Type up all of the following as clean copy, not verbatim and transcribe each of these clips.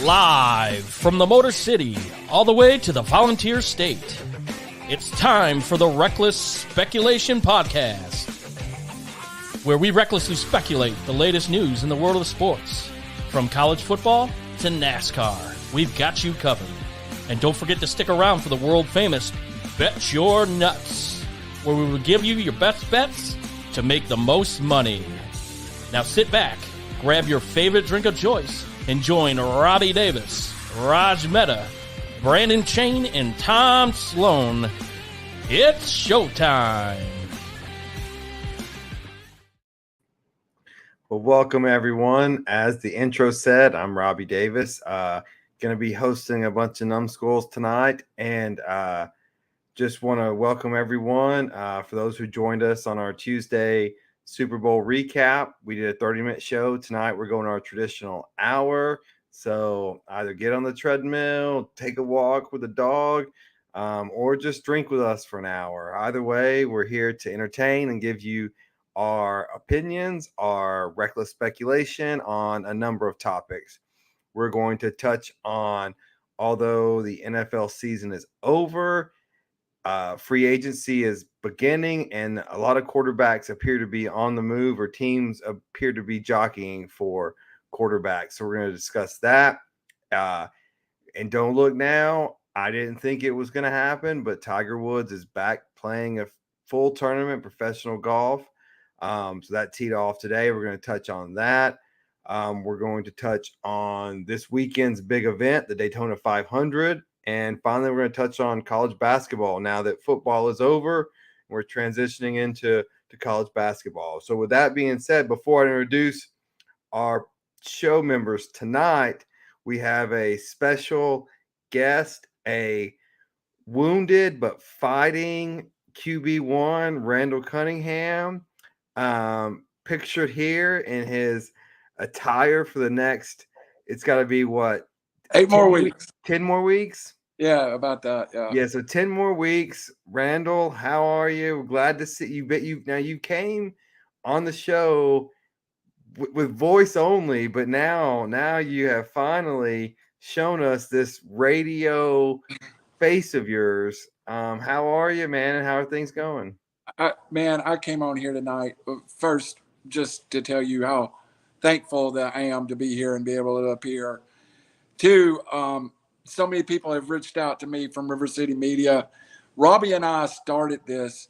Live from the Motor City, all the way to the Volunteer State. It's time for the Reckless Speculation Podcast, where we recklessly speculate the latest news in the world of sports. From college football to NASCAR, we've got you covered. And don't forget to stick around for the world-famous Bet Your Nuts, where we will give you your best bets to make the most money. Now sit back, grab your favorite drink of choice, and join Robbie Davis, Raj Mehta, Brandon Chain, and Tom Sloan. It's showtime. Well, welcome everyone. As the intro said, I'm Robbie Davis. Going to be hosting a bunch of numbskulls tonight, and just want to welcome everyone. For those who joined us on our Tuesday Super Bowl recap, we did a 30-minute show. Tonight we're going our traditional hour. So either get on the treadmill, take a walk with a dog, or just drink with us for an hour. Either way, we're here to entertain and give you our opinions, our reckless speculation on a number of topics. We're going to touch on, although the NFL season is over, free agency is beginning, and a lot of quarterbacks appear to be on the move, or teams appear to be jockeying for quarterbacks. So we're going to discuss that. And don't look now. I didn't think it was going to happen, but Tiger Woods is back playing a full tournament, professional golf. So that teed off today. We're going to touch on that. We're going to touch on this weekend's big event, the Daytona 500. And finally, we're going to touch on college basketball now that football is over. We're transitioning into college basketball. So with that being said, before I introduce our show members tonight, we have a special guest, a wounded but fighting QB1, Randall Cunningham, pictured here in his attire for the next, it's got to be what? 8 more weeks. 10 more weeks? Yeah, about that. Yeah, so 10 more weeks. Randall, how are you? Glad to see you. Now you came on the show with voice only, but now you have finally shown us this radio face of yours. How are you, man? And how are things going? I came on here tonight first just to tell you how thankful that I am to be here and be able to appear. Two, so many people have reached out to me from RiverCity-Media. Robbie and I started this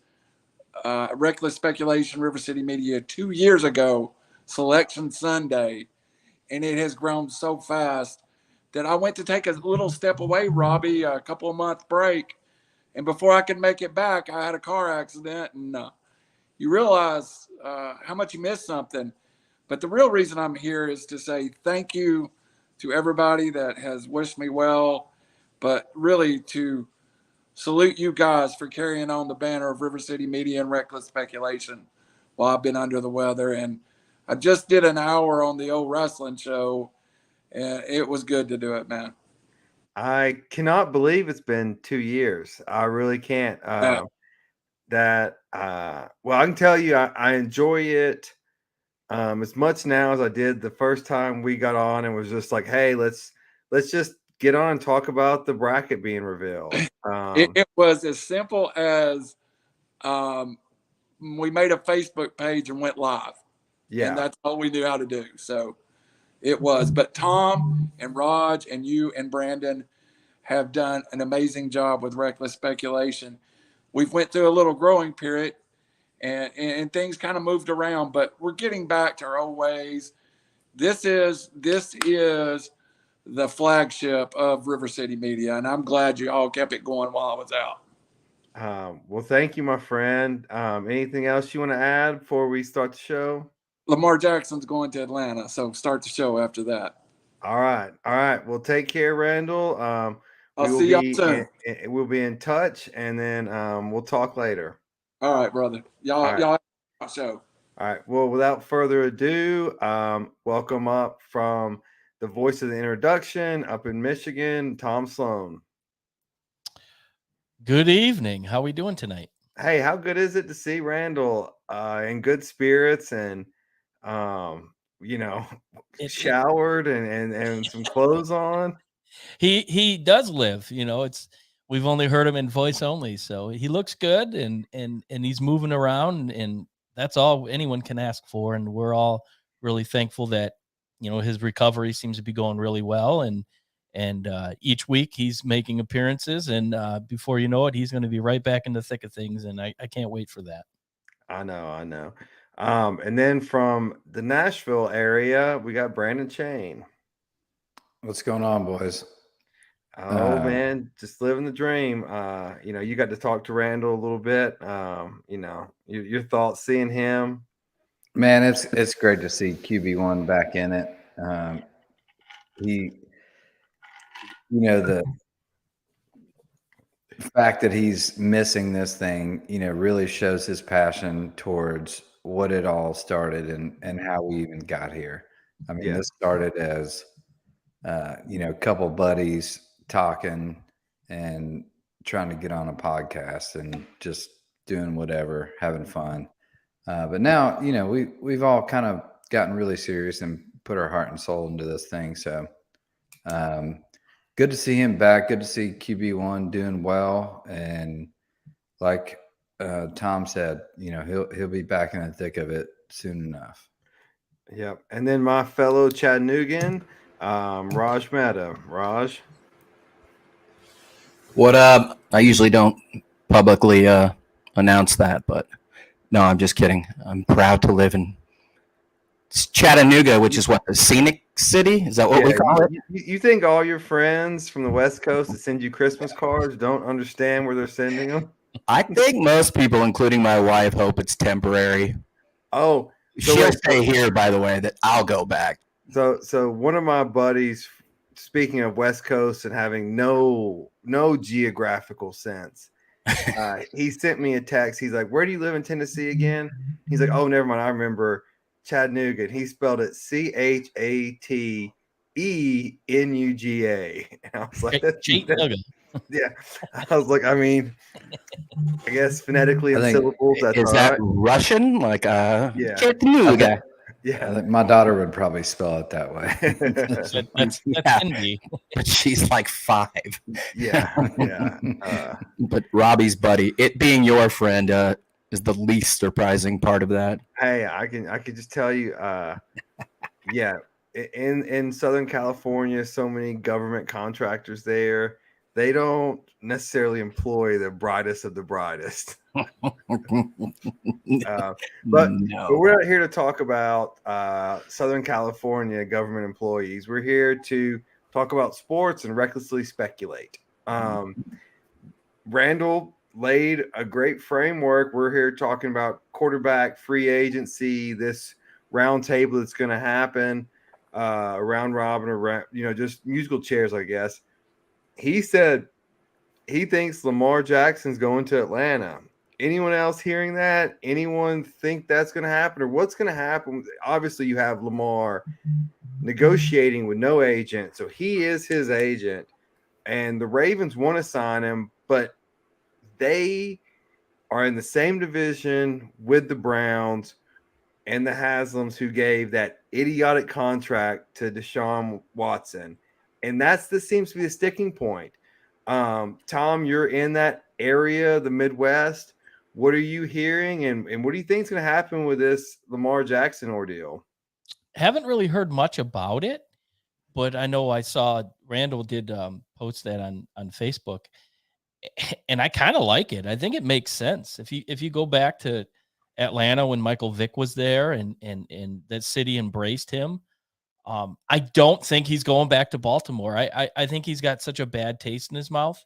Reckless Speculation RiverCity-Media 2 years ago, Selection Sunday, and it has grown so fast that I went to take a little step away, Robbie, a couple of month break, and before I could make it back, I had a car accident, and you realize how much you miss something. But the real reason I'm here is to say thank you to everybody that has wished me well, but really to salute you guys for carrying on the banner of RiverCity-Media and Reckless Speculation while I've been under the weather. And I just did an hour on the old wrestling show, and it was good to do it, man. I cannot believe it's been 2 years. I really can't. Well, I can tell you, I enjoy it as much now as I did the first time we got on and was just like, hey, let's just get on and talk about the bracket being revealed. It was as simple as we made a Facebook page and went live. Yeah. And that's all we knew how to do. So it was. But Tom and Raj and you and Brandon have done an amazing job with Reckless Speculation. We've went through a little growing period. And things kind of moved around, but we're getting back to our old ways. This is the flagship of RiverCity-Media, and I'm glad you all kept it going while I was out. Well, thank you, my friend. Anything else you want to add before we start the show? Lamar Jackson's going to Atlanta, so start the show after that. All right. Well, take care, Randall. I'll see y'all soon. We'll be in touch, and then we'll talk later. All right, brother. Y'all have a show. All right. Well, without further ado, welcome up from the voice of the introduction up in Michigan, Tom Sloan. Good evening. How are we doing tonight? Hey, how good is it to see Randall in good spirits? And showered and some clothes on. He does live, we've only heard him in voice only, so he looks good and he's moving around, and that's all anyone can ask for. And we're all really thankful that, his recovery seems to be going really well. And each week he's making appearances, and before you know it, he's going to be right back in the thick of things. And I can't wait for that. I know. And then from the Nashville area, we got Brandon Chain. What's going on, boys? Oh man, just living the dream. You got to talk to Randall a little bit. Your thoughts seeing him. Man, it's great to see QB1 back in it. The fact that he's missing this thing, really shows his passion towards what it all started and how we even got here. I mean, This started as a couple buddies talking and trying to get on a podcast and just doing whatever, having fun. But now, we've all kind of gotten really serious and put our heart and soul into this thing. So good to see him back. Good to see QB1 doing well. And like Tom said, he'll be back in the thick of it soon enough. Yep. And then my fellow Chattanoogan, Raj Mehta. Raj. What up? I usually don't publicly announce that, but no, I'm just kidding. I'm proud to live in Chattanooga, which is what, the scenic city? Is that what we call it? You think all your friends from the West Coast that send you Christmas cards don't understand where they're sending them? I think most people, including my wife, hope it's temporary. Oh, she'll stay here, by the way, that I'll go back. So one of my buddies, speaking of West Coast and having no geographical sense, he sent me a text. He's like, "Where do you live in Tennessee again?" He's like, "Oh, never mind. I remember Chattanooga." And he spelled it Chattenuga. And I was like, yeah. I was like, I guess phonetically and syllables. Is that Russian? Like, Chattanooga. Yeah, I think my daughter would probably spell it that way. That's Hindi. But she's like 5. Yeah. But Robbie's buddy, it being your friend, is the least surprising part of that. Hey, I can just tell you, in Southern California, so many government contractors there, they don't necessarily employ the brightest of the brightest. But we're not here to talk about Southern California government employees. We're here to talk about sports and recklessly speculate. Randall laid a great framework. We're here talking about quarterback free agency, this round table that's going to happen, round robin, or just musical chairs, I guess. He said he thinks Lamar Jackson's going to Atlanta. Anyone else hearing that? Anyone think that's going to happen, or what's going to happen? Obviously, you have Lamar negotiating with no agent, so he is his agent, and the Ravens want to sign him, but they are in the same division with the Browns and the Haslams, who gave that idiotic contract to Deshaun Watson. And this seems to be the sticking point. Tom, you're in that area, the Midwest. What are you hearing, and what do you think is going to happen with this Lamar Jackson ordeal? Haven't really heard much about it, but I know I saw Randall did post that on Facebook, and I kind of like it. I think it makes sense. If you go back to Atlanta when Michael Vick was there and that city embraced him, I don't think he's going back to Baltimore. I think he's got such a bad taste in his mouth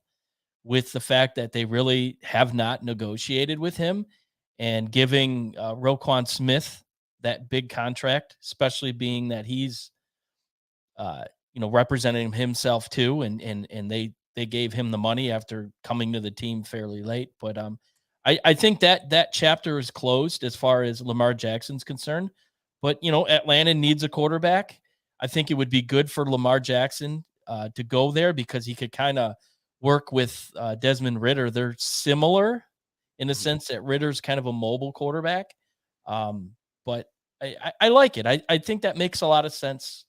with the fact that they really have not negotiated with him, and giving Roquan Smith that big contract, especially being that he's, representing himself too. And they gave him the money after coming to the team fairly late. But I think that chapter is closed as far as Lamar Jackson's concerned. But, Atlanta needs a quarterback. I think it would be good for Lamar Jackson to go there, because he could kind of work with Desmond Ridder. They're similar in the sense that Ridder's kind of a mobile quarterback. But I like it. I think that makes a lot of sense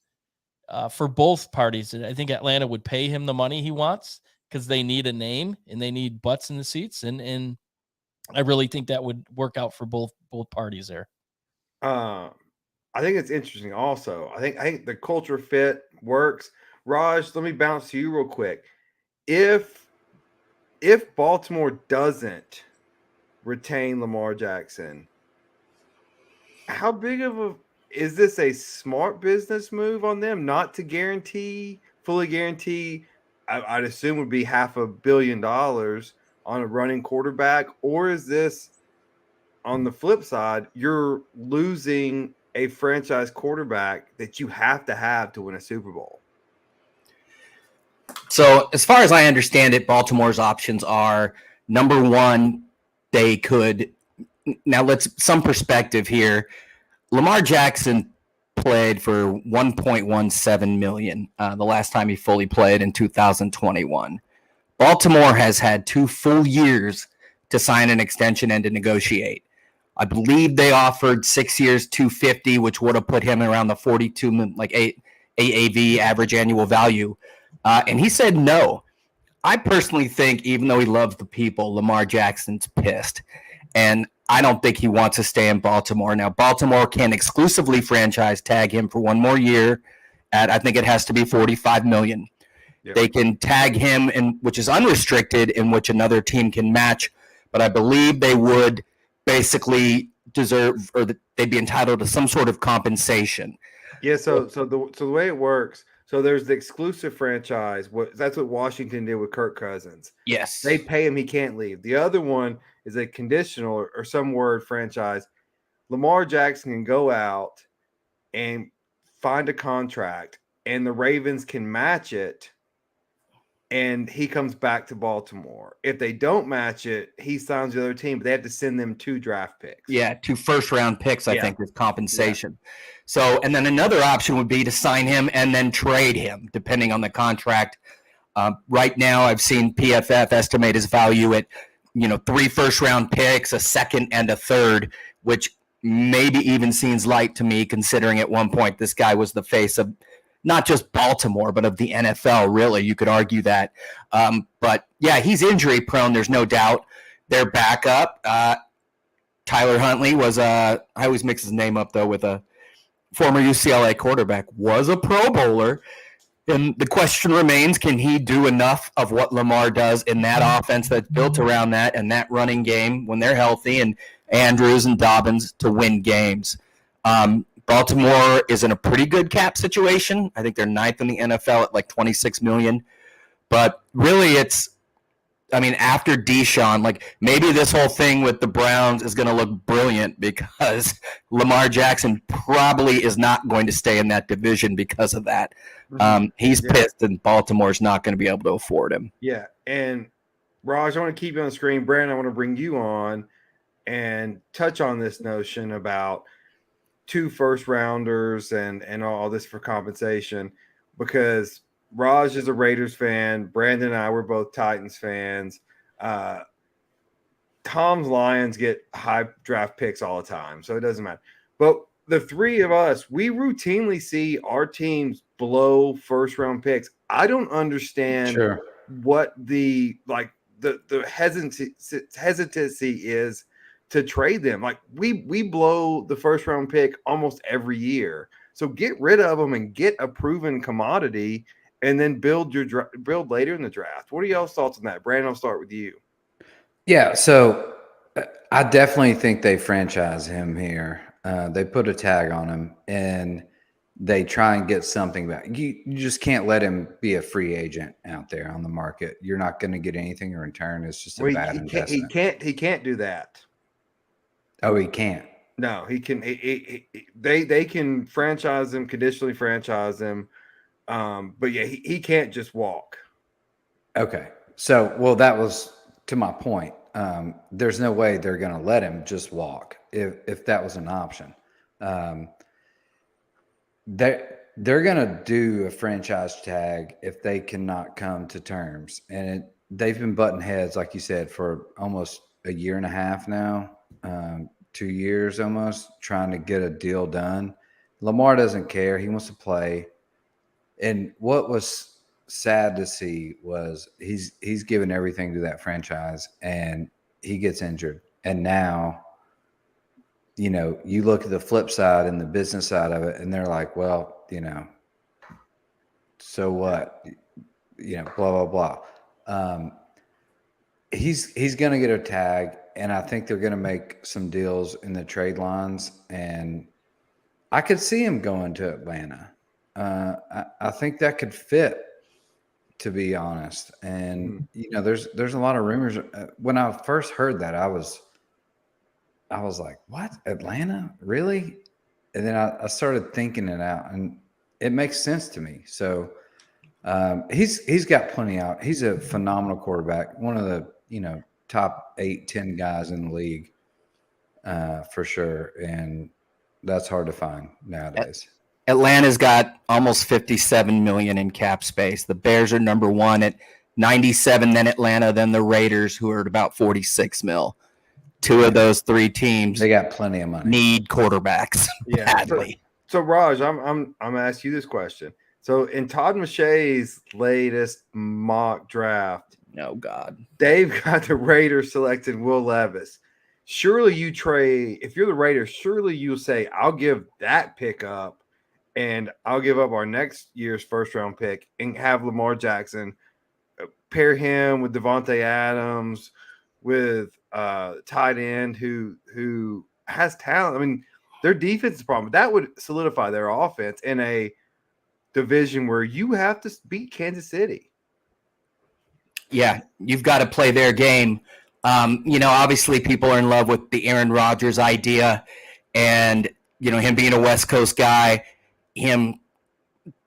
for both parties. And I think Atlanta would pay him the money he wants because they need a name and they need butts in the seats. And I really think that would work out for both parties there. I think it's interesting also. I think the culture fit works. Raj, let me bounce to you real quick. If Baltimore doesn't retain Lamar Jackson, how big of is this a smart business move on them not to fully guarantee, I'd assume would be $500 million on a running quarterback? Or is this, on the flip side, you're losing a franchise quarterback that you have to win a Super Bowl? So as far as I understand it, Baltimore's options are, number one, they could, now some perspective here. Lamar Jackson played for $1.17 million the last time he fully played in 2021. Baltimore has had 2 full years to sign an extension and to negotiate. I believe they offered 6 years, $250, which would have put him around the 42, like AAV, average annual value. And he said no. I personally think, even though he loves the people, Lamar Jackson's pissed. And I don't think he wants to stay in Baltimore. Now, Baltimore can exclusively franchise tag him for 1 more year at, I think it has to be $45 million. Yep. They can tag him, which is unrestricted, in which another team can match. But I believe they would basically deserve, or they'd be entitled to some sort of compensation. Yeah. So the way it works. So there's the exclusive franchise. That's what Washington did with Kirk Cousins. Yes. They pay him, he can't leave. The other one is a conditional or some word franchise. Lamar Jackson can go out and find a contract, and the Ravens can match it, and he comes back to Baltimore. If they don't match it, he signs the other team, but they have to send them 2 draft picks. Yeah, 2 first-round picks, I think, with compensation. Yeah. So, and then another option would be to sign him and then trade him, depending on the contract. Right now, I've seen PFF estimate his value at, 3 first-round picks, a second, and a third, which maybe even seems light to me, considering at one point this guy was the face of not just Baltimore, but of the NFL, really. You could argue that. But, yeah, he's injury-prone, there's no doubt. Their backup, Tyler Huntley, was I always mix his name up, though, with a former UCLA quarterback, was a Pro Bowler. And the question remains, can he do enough of what Lamar does in that offense that's built around that and that running game when they're healthy, and Andrews and Dobbins to win games? Baltimore is in a pretty good cap situation. I think they're 9th in the NFL at like $26 million. But really after Deshaun, maybe this whole thing with the Browns is going to look brilliant because Lamar Jackson probably is not going to stay in that division because of that. He's pissed, and Baltimore's not going to be able to afford him. Yeah, and Raj, I want to keep you on the screen. Brandon, I want to bring you on and touch on this notion about 2 first-rounders and all this for compensation, because Raj is a Raiders fan. Brandon and I were both Titans fans. Tom's Lions get high draft picks all the time, so it doesn't matter. But the 3 of us, we routinely see our teams blow first-round picks. I don't understand what the hesitancy is to trade them. We blow the first-round pick almost every year. So get rid of them and get a proven commodity, and then build later in the draft. What are y'all's thoughts on that? Brandon, I'll start with you. Yeah, so I definitely think they franchise him here. They put a tag on him, and they try and get something back. You just can't let him be a free agent out there on the market. You're not going to get anything in return. It's just a bad investment. He can't do that. Oh, he can't. No, he can. They can franchise him, conditionally franchise him. But yeah, he can't just walk. Okay. So, well, that was to my point. There's no way they're going to let him just walk if that was an option. They're going to do a franchise tag if they cannot come to terms. And they've been butting heads, like you said, for almost a year and a half now. 2 years almost trying to get a deal done. Lamar doesn't care. He wants to play. And what was sad to see was he's given everything to that franchise, and he gets injured. And now, you look at the flip side and the business side of it, and they're like, well, so what? Blah, blah, blah. He's going to get a tag, and I think they're going to make some deals in the trade lines, and I could see him going to Atlanta. I think that could fit, to be honest. And there's a lot of rumors. When I first heard that, I was like, "What? Atlanta? Really?" And then I started thinking it out, and it makes sense to me. So he's got plenty out. He's a phenomenal quarterback, one of the top 8-10 guys in the league for sure, and that's hard to find nowadays. Atlanta's got almost 57 million in cap space. The Bears are number one at 97, then Atlanta, then the Raiders, who are at about 46 mil. Two of those three teams, they got plenty of money. Need quarterbacks badly. So Raj, I'm gonna ask you this question. So in Todd McShay's latest mock draft, oh God, they've got the Raiders selecting Will Levis. Surely you trade, if you're the Raiders, surely you'll say, I'll give that pick up and I'll give up our next year's first round pick and have Lamar Jackson, pair him with Devontae Adams, with tight end who has talent. I mean, their defense is a problem. That would solidify their offense in a division where you have to beat Kansas City. Yeah, you've got to play their game. Obviously people are in love with the Aaron Rodgers idea, and him being a West Coast guy, him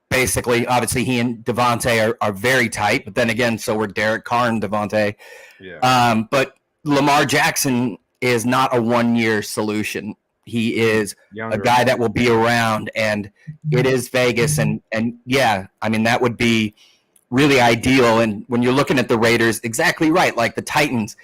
basically, obviously he and Devontae are very tight, but then again, so were Derek Carr and Devontae. Yeah. But Lamar Jackson is not a 1-year solution. He is a guy that will be around, and it is Vegas. And yeah, I mean, that would be really ideal. And when you're looking at the Raiders, exactly right. Like the Titans,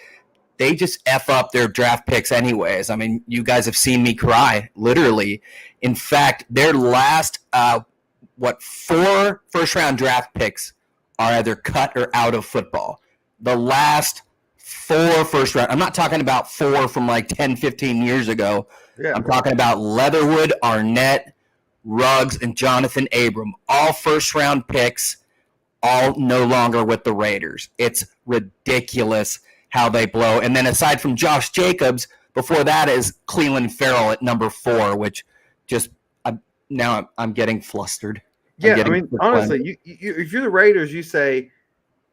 they just F up their draft picks anyways. I mean, you guys have seen me cry, literally. In fact, their last, 4 first-round draft picks are either cut or out of football. The last 4 first-round, I'm not talking about 4 from like 10, 15 years ago. Yeah. I'm talking about Leatherwood, Arnett, Ruggs, and Jonathan Abram. All first-round picks, all no longer with the Raiders. It's ridiculous how they blow. And then aside from Josh Jacobs, before that is Cleveland Farrell at number 4, which just now I'm getting flustered. Yeah, I mean, honestly, you if you're the Raiders, you say,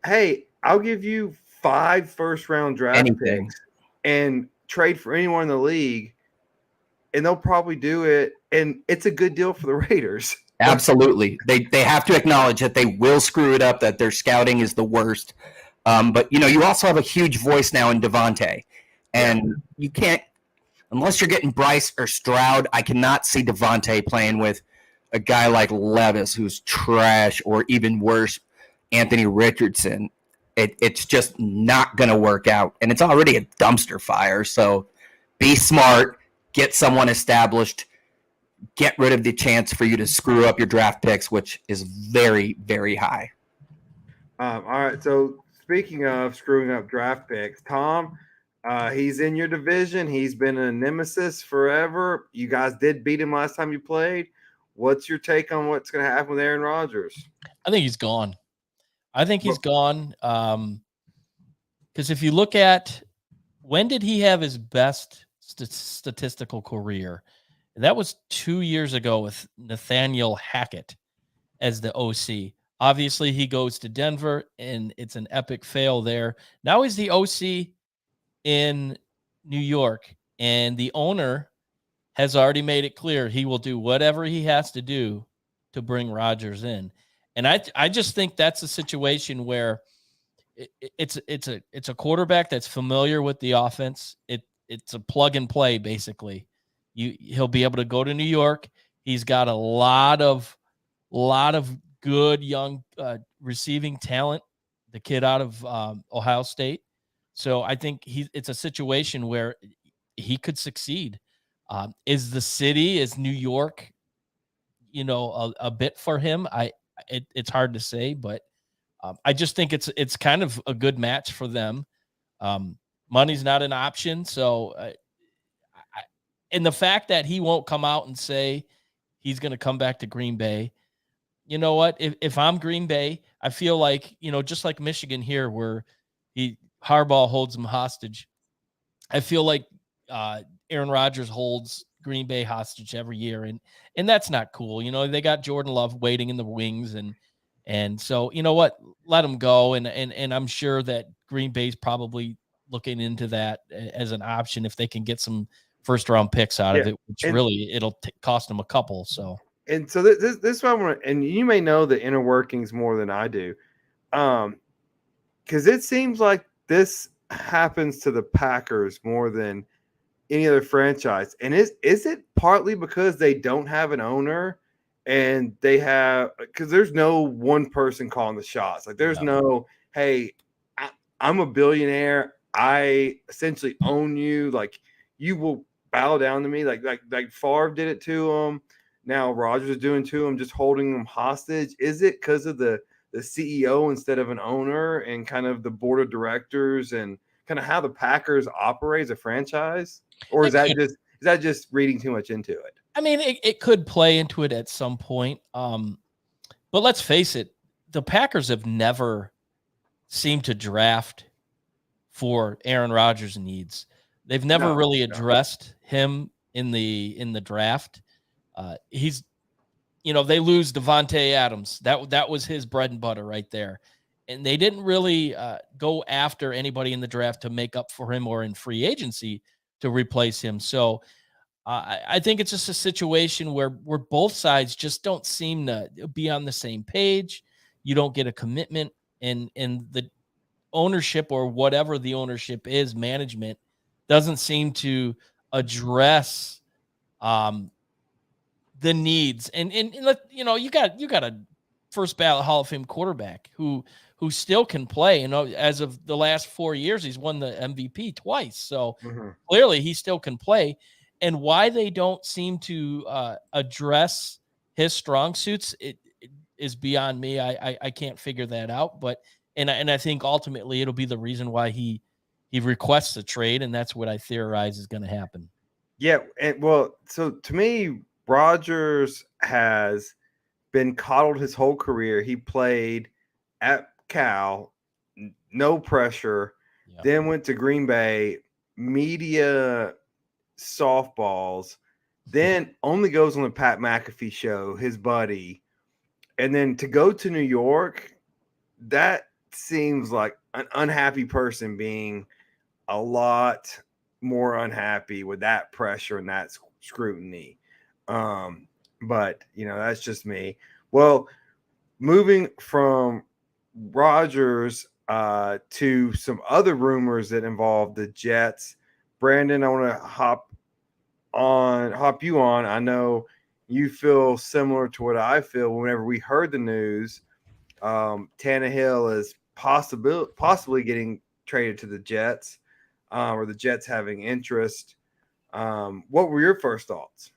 hey, I'll give you 5 first-round draft picks and trade for anyone in the league, and they'll probably do it, and it's a good deal for the Raiders. Absolutely. They have to acknowledge that they will screw it up, that their scouting is the worst. But, you also have a huge voice now in Devontae. And you can't – unless you're getting Bryce or Stroud, I cannot see Devontae playing with a guy like Levis who's trash, or even worse, Anthony Richardson. It's just not going to work out. And it's already a dumpster fire. So be smart, get someone established, get rid of the chance for you to screw up your draft picks, which is very, very high. All right. So speaking of screwing up draft picks, Tom, he's in your division. He's been a nemesis forever. You guys did beat him last time you played. What's your take on what's going to happen with Aaron Rodgers? I think he's gone. Because if you look at when did he have his best statistical career, that was 2 years ago with Nathaniel Hackett as the OC. Obviously, he goes to Denver, and it's an epic fail there. Now he's the OC in New York, and the owner has already made it clear he will do whatever he has to do to bring Rodgers in. And I just think that's a situation where it's a quarterback that's familiar with the offense. It's a plug and play, basically. He'll be able to go to New York. He's got a lot of good young receiving talent. The kid out of Ohio State. So I think it's a situation where he could succeed. Is the city, is New York, a bit for him? It's hard to say, but I just think it's kind of a good match for them. Money's not an option, so and the fact that he won't come out and say he's going to come back to Green Bay, you know what? If I'm Green Bay, I feel like, just like Michigan here, where Harbaugh holds him hostage. I feel like Aaron Rodgers holds Green Bay hostage every year, and that's not cool. They got Jordan Love waiting in the wings, and so you know what? Let him go, and I'm sure that Green Bay's probably looking into that as an option if they can get some first round picks out of it, which really it'll cost them a couple. So. And so this is what I want to, and you may know the inner workings more than I do, because it seems like this happens to the Packers more than any other franchise. And is it partly because they don't have an owner, and because there's no one person calling the shots. Like there's no, hey, I'm a billionaire, I essentially own you, like you will bow down to me, like Favre did it to him. Now Rodgers is doing to him, just holding them hostage. Is it because of the CEO instead of an owner, and kind of the board of directors, and kind of how the Packers operate as a franchise? Or is that just reading too much into it? I mean, it could play into it at some point. But let's face it, the Packers have never seemed to draft for Aaron Rodgers' needs. They've never really addressed him in the draft. He's, they lose Devontae Adams. That was his bread and butter right there. And they didn't really go after anybody in the draft to make up for him or in free agency to replace him. So I think it's just a situation where both sides just don't seem to be on the same page. You don't get a commitment, and the ownership, or whatever the ownership is, management, doesn't seem to address the needs. And you got a first ballot Hall of Fame quarterback who still can play. As of the last 4 years, he's won the MVP twice. So clearly he still can play. And why they don't seem to address his strong suits, it is beyond me. I can't figure that out. But I think ultimately it'll be the reason why he requests a trade, and that's what I theorize is going to happen. Yeah, so to me, Rodgers has been coddled his whole career. He played at Cal, no pressure, then went to Green Bay, media softballs, then only goes on the Pat McAfee show, his buddy, and then to go to New York, that seems like an unhappy person being a lot more unhappy with that pressure and that scrutiny. But that's just me. Well, moving from Rodgers to some other rumors that involve the Jets. Brandon, I want to hop you on. I know you feel similar to what I feel whenever we heard the news. Tannehill is possibly getting traded to the Jets, or the Jets having interest. What were your first thoughts?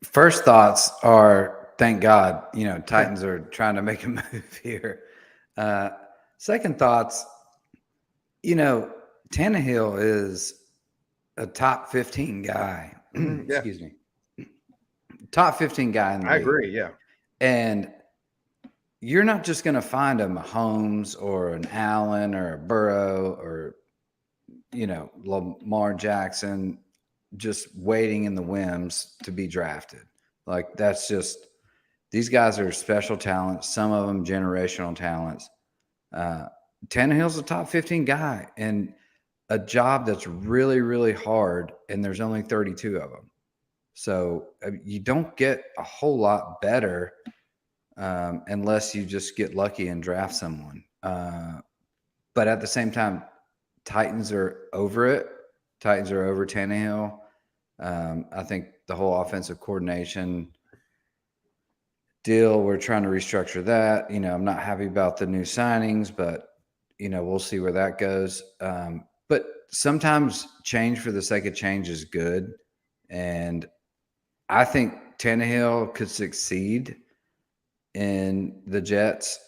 First thoughts are, thank God, Titans are trying to make a move here. Second thoughts, Tannehill is a top 15 guy. Excuse me. Top 15 guy in the league. I agree, yeah. And you're not just going to find a Mahomes or an Allen or a Burrow or, Lamar Jackson just waiting in the whims to be drafted. Like, that's just, these guys are special talents, some of them generational talents. Tannehill's a top 15 guy, and a job that's really, really hard, and there's only 32 of them. So you don't get a whole lot better unless you just get lucky and draft someone. But at the same time, Titans are over it. Titans are over Tannehill. I think the whole offensive coordination deal, we're trying to restructure that. I'm not happy about the new signings, but, we'll see where that goes. but sometimes change for the sake of change is good. And I think Tannehill could succeed in the Jets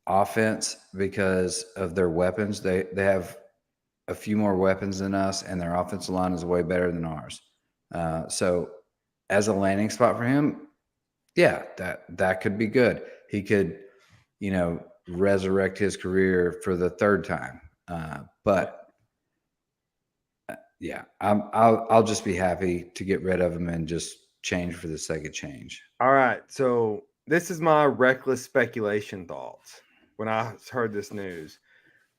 offense because of their weapons. They have a few more weapons than us, and their offensive line is way better than ours. So as a landing spot for him, yeah, that could be good. He could, resurrect his career for the third time. But yeah, I'll just be happy to get rid of him and just change for the sake of change. All right, so this is my reckless speculation thoughts when I heard this news.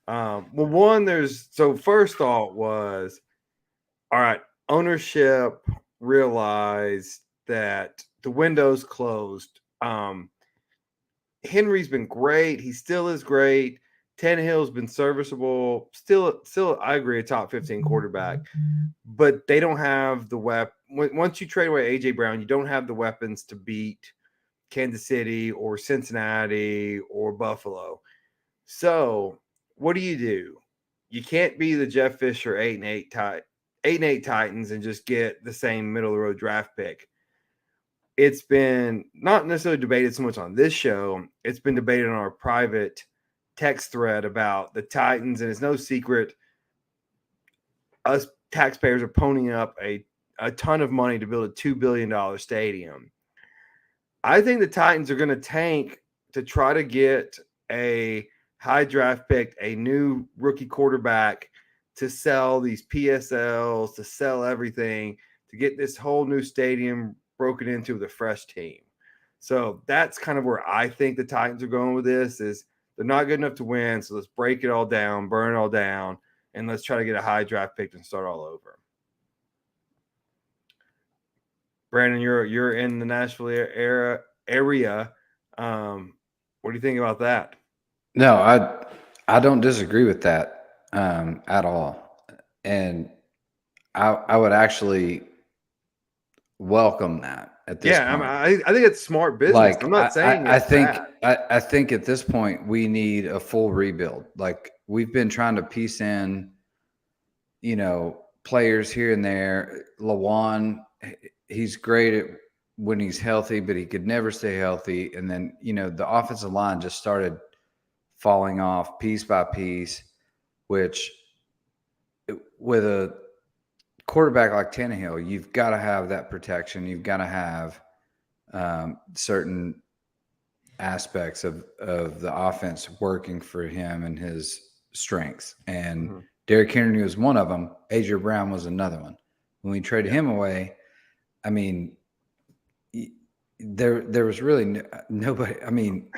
First thought was, all right, ownership realized that the window's closed. Henry's been great. He still is great. Tannehill's been serviceable. Still, I agree, a top 15 quarterback. But they don't have the weapon. Once you trade away A.J. Brown, you don't have the weapons to beat Kansas City or Cincinnati or Buffalo. So what do? You can't be the Jeff Fisher 8-8 Titans and just get the same middle of the road draft pick. It's been not necessarily debated so much on this show. It's been debated on our private text thread about the Titans, and it's no secret us taxpayers are ponying up a ton of money to build a $2 billion stadium. I think the Titans are going to tank to try to get a high draft pick, a new rookie quarterback to sell these PSLs, to sell everything, to get this whole new stadium broken into with a fresh team. So that's kind of where I think the Titans are going with this. Is they're not good enough to win, so let's break it all down, burn it all down, and let's try to get a high draft pick and start all over. Brandon, you're in the Nashville area. What do you think about that? No, I don't disagree with that at all, and I would actually welcome that at this point. I think it's smart business. Like, I'm not saying I think at this point we need a full rebuild. Like, we've been trying to piece in, players here and there. Lawan, he's great when he's healthy, but he could never stay healthy. And then, the offensive line just started falling off piece by piece, which with a quarterback like Tannehill, you've got to have that protection. You've got to have certain aspects of the offense working for him and his strengths. And Derrick Henry was one of them. A.J. Brown was another one. When we traded him away, I mean, there was really nobody. I mean,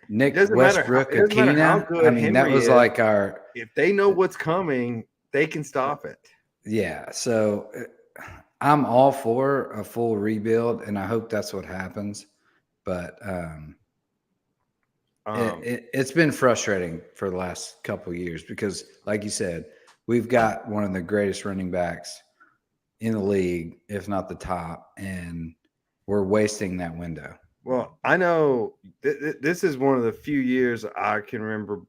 Nick Westbrook, Akina. I mean, that was like our. If they know what's coming, they can stop it. Yeah, so I'm all for a full rebuild, and I hope that's what happens. But it's been frustrating for the last couple of years because, like you said, we've got one of the greatest running backs in the league, if not the top, and we're wasting that window. Well, I know this is one of the few years I can remember.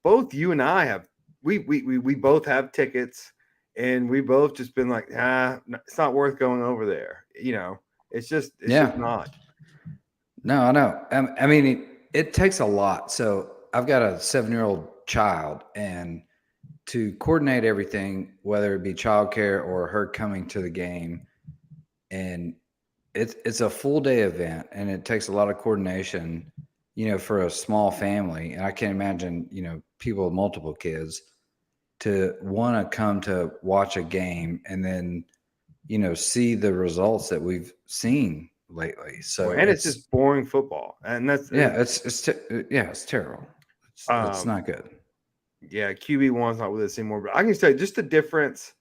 Both you and I have we both have tickets. And we both just been like, it's not worth going over there. It's just not. No, I know. I mean, it takes a lot. So I've got a 7-year-old child, and to coordinate everything, whether it be childcare or her coming to the game, and it's a full day event, and it takes a lot of coordination, for a small family. And I can't imagine, people with multiple kids to want to come to watch a game and then, see the results that we've seen lately. So, and it's just boring football, and that's it's terrible. It's not good. Yeah, QB1's not with us anymore. But I can tell you just the difference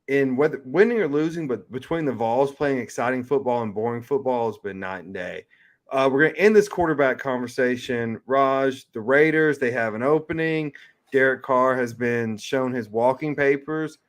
in whether winning or losing, but between the Vols playing exciting football and boring football has been night and day. We're going to end this quarterback conversation. Raj, the Raiders, they have an opening. Derek Carr has been shown his walking papers.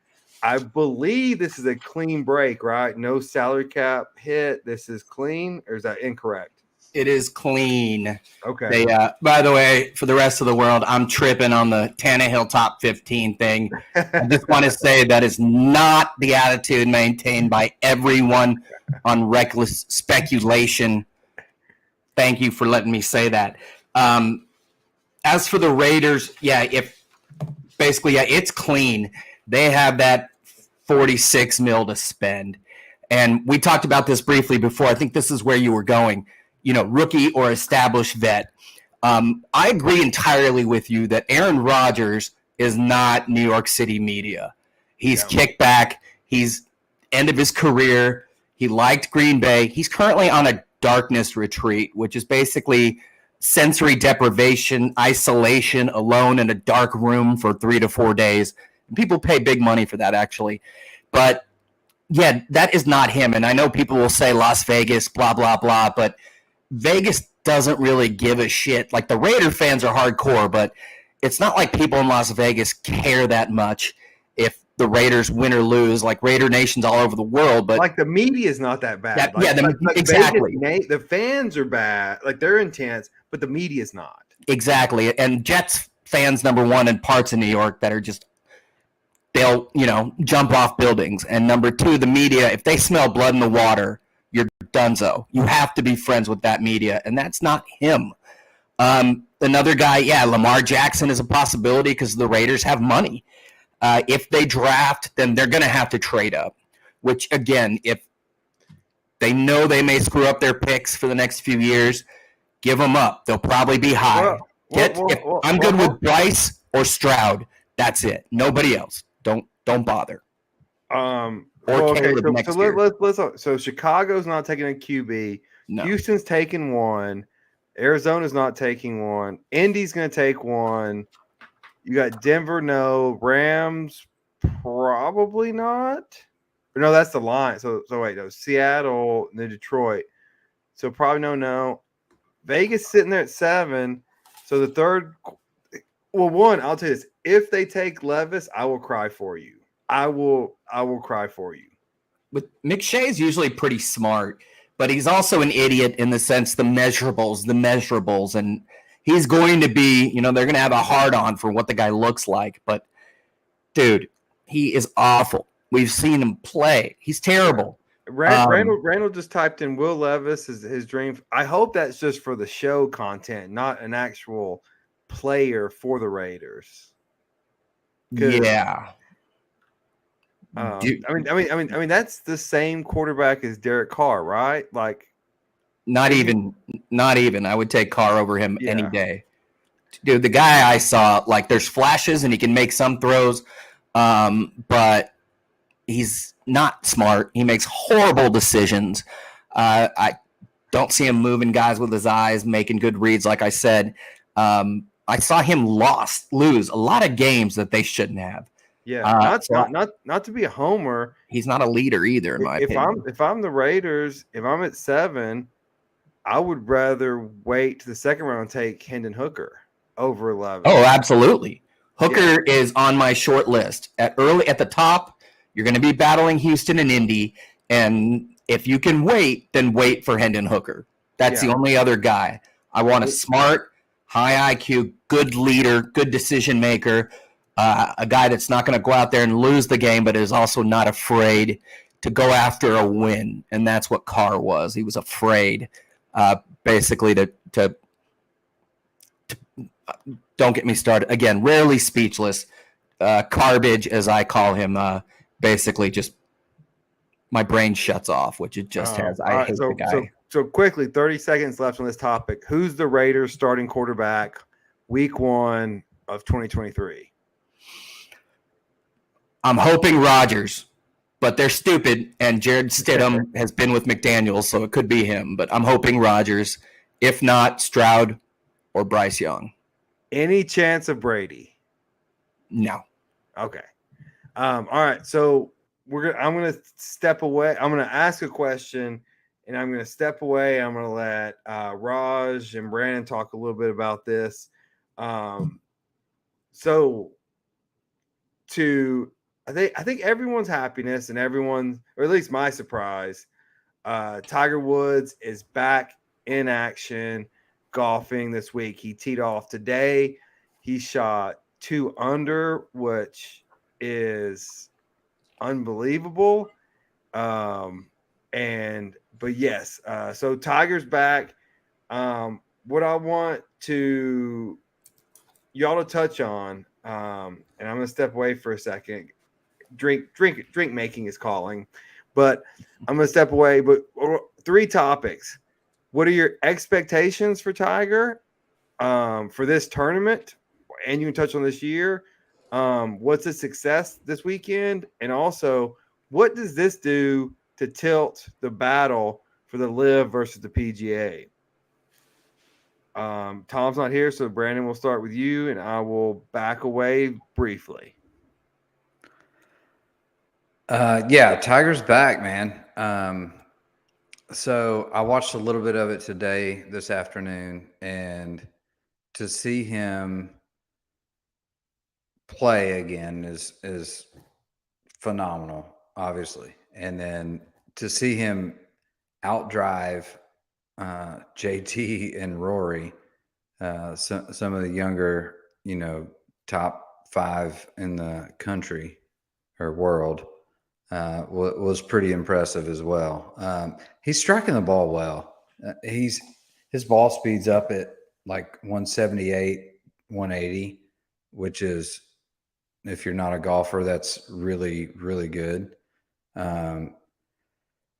I believe this is a clean break, right? No salary cap hit. This is clean, or is that incorrect? It is clean. Okay. They, by the way, for the rest of the world, I'm tripping on the Tannehill top 15 thing. I just want to say that is not the attitude maintained by everyone on Reckless Speculation. Thank you for letting me say that. As for the Raiders, it's clean. They have that $46 million to spend. And we talked about this briefly before. I think this is where you were going. Rookie or established vet. I agree entirely with you that Aaron Rodgers is not New York City media. He's kicked back. He's end of his career. He liked Green Bay. He's currently on a darkness retreat, which is basically sensory deprivation, isolation, alone in a dark room for 3 to 4 days. People pay big money for that, actually. But, yeah, that is not him. And I know people will say Las Vegas, blah, blah, blah, but Vegas doesn't really give a shit. Like, the Raider fans are hardcore, but it's not like people in Las Vegas care that much if the Raiders win or lose. Like, Raider Nation's all over the world, but like the media is not that bad. Exactly. Vegas, the fans are bad. Like, they're intense, but the media is not. Exactly. And Jets fans, number one, in parts of New York that are just, they'll, jump off buildings. And number two, the media, if they smell blood in the water, you're donezo. You have to be friends with that media, and that's not him. Another guy, Lamar Jackson is a possibility because the Raiders have money. If they draft, then they're going to have to trade up, which, again, if they know they may screw up their picks for the next few years, give them up. They'll probably be high. I'm good with Bryce or Stroud. That's it. Nobody else. Don't bother. So Chicago's not taking a QB. No. Houston's taking one. Arizona's not taking one. Indy's going to take one. You got Denver, no. Rams, probably not. Or no, that's the line. So wait, no. Seattle, and then Detroit. So probably no. Vegas sitting there at 7. So the third. Well, one, I'll tell you this: if they take Levis, I will cry for you. I will cry for you. But McShay's usually pretty smart, but he's also an idiot in the sense the measurables, and he's going to be, they're going to have a hard-on for what the guy looks like. But, dude, he is awful. We've seen him play. He's terrible. Randall just typed in Will Levis is his dream. I hope that's just for the show content, not an actual player for the Raiders. Yeah. I mean, that's the same quarterback as Derek Carr, right? Like, not even. I would take Carr over him any day. Dude, the guy I saw, like, there's flashes and he can make some throws, but he's not smart. He makes horrible decisions. I don't see him moving guys with his eyes, making good reads. Like I said, I saw him lose a lot of games that they shouldn't have. Yeah, not to be a homer. He's not a leader either, in my opinion. If I'm the Raiders, if I'm at 7, I would rather wait to the second round and take Hendon Hooker over 11. Oh, absolutely. Hooker is on my short list. At the top, you're going to be battling Houston and Indy, and if you can wait, then wait for Hendon Hooker. That's the only other guy. I want a smart, high IQ, good leader, good decision maker. A guy that's not going to go out there and lose the game, but is also not afraid to go after a win. And that's what Carr was. He was afraid, basically, to don't get me started. Again, rarely speechless. Garbage, as I call him, basically just my brain shuts off, which it just has. I hate the guy. So quickly, 30 seconds left on this topic. Who's the Raiders starting quarterback week 1 of 2023? I'm hoping Rodgers, but they're stupid, and Jared Stidham has been with McDaniels, so it could be him. But I'm hoping Rodgers. If not, Stroud or Bryce Young. Any chance of Brady? No. Okay. All right. So I'm going to step away. I'm going to ask a question, and I'm going to step away. I'm going to let Raj and Brandon talk a little bit about this. I think everyone's happiness and everyone's, or at least my surprise, Tiger Woods is back in action golfing this week. He teed off today. He shot 2 under, which is unbelievable. But yes, so Tiger's back. What I want to y'all to touch on, and I'm gonna step away for a second. Drink making is calling, but I'm gonna step away. But 3 topics. What are your expectations for Tiger for this tournament? And you can touch on this year. What's a success this weekend? And also, what does this do to tilt the battle for the LIV versus the PGA? Tom's not here, so Brandon, will start with you, and I will back away briefly. Yeah, Tiger's back, man. So I watched a little bit of it today, this afternoon, and to see him play again is phenomenal, obviously. And then to see him outdrive JT and Rory, some of the younger, top 5 in the country or world, was pretty impressive as well. He's striking the ball well. His ball speed's up at like 178, 180, which is, if you're not a golfer, that's really, really good.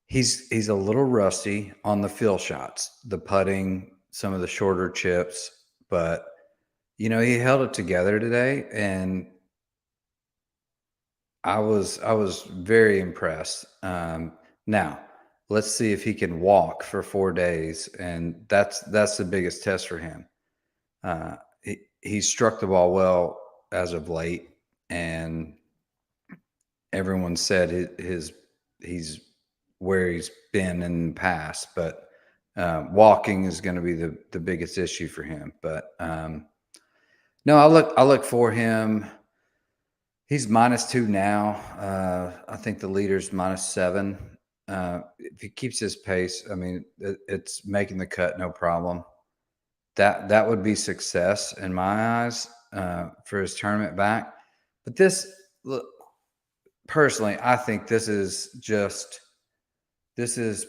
He's a little rusty on the feel shots, the putting, some of the shorter chips, but he held it together today, and I was very impressed. Now let's see if he can walk for 4 days, and that's the biggest test for him. He struck the ball well as of late, and everyone said he's where he's been in the past, but walking is going to be the biggest issue for him. But no, I look for him. He's -2 now. I think the leader's -7. If he keeps his pace, I mean, it's making the cut, no problem. That would be success in my eyes for his tournament back. But personally, I think this is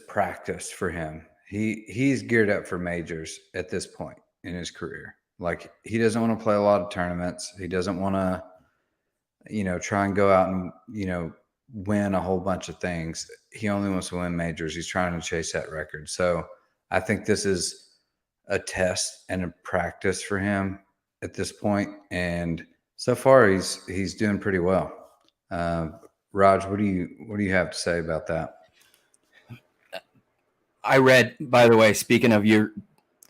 practice for him. He's geared up for majors at this point in his career. Like, he doesn't want to play a lot of tournaments. He doesn't want to, try and go out and, win a whole bunch of things. He only wants to win majors. He's trying to chase that record. So I think this is a test and a practice for him at this point. And so far he's doing pretty well. Raj, what do you have to say about that? I read, by the way, speaking of you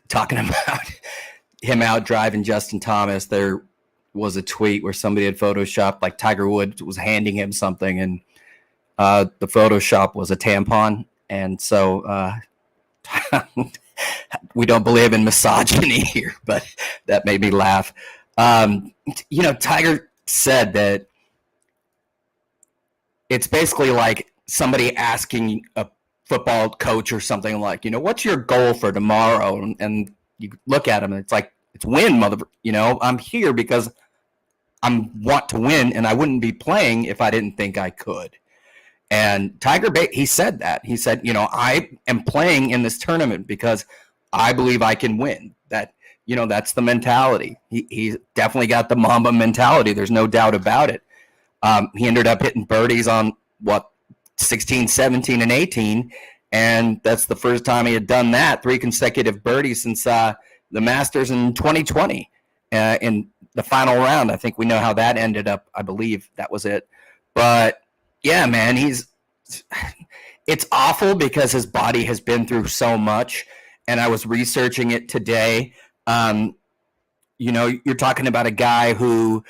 talking about him out driving Justin Thomas, there was a tweet where somebody had photoshopped, like, Tiger Woods was handing him something, and the Photoshop was a tampon. And so we don't believe in misogyny here, but that made me laugh. Tiger said that it's basically like somebody asking a football coach or something like, what's your goal for tomorrow? And you look at him and it's like, it's win, I'm here because I want to win, and I wouldn't be playing if I didn't think I could. And Tiger, he said that. He said, I am playing in this tournament because I believe I can win. That, that's the mentality. He's definitely got the Mamba mentality. There's no doubt about it. He ended up hitting birdies on 16, 17, and 18. And that's the first time he had done that, 3 consecutive birdies since the Masters in 2020. In the final round, I think we know how that ended up. I believe that was it. But yeah, man, it's awful because his body has been through so much. And I was researching it today. You're talking about a guy who,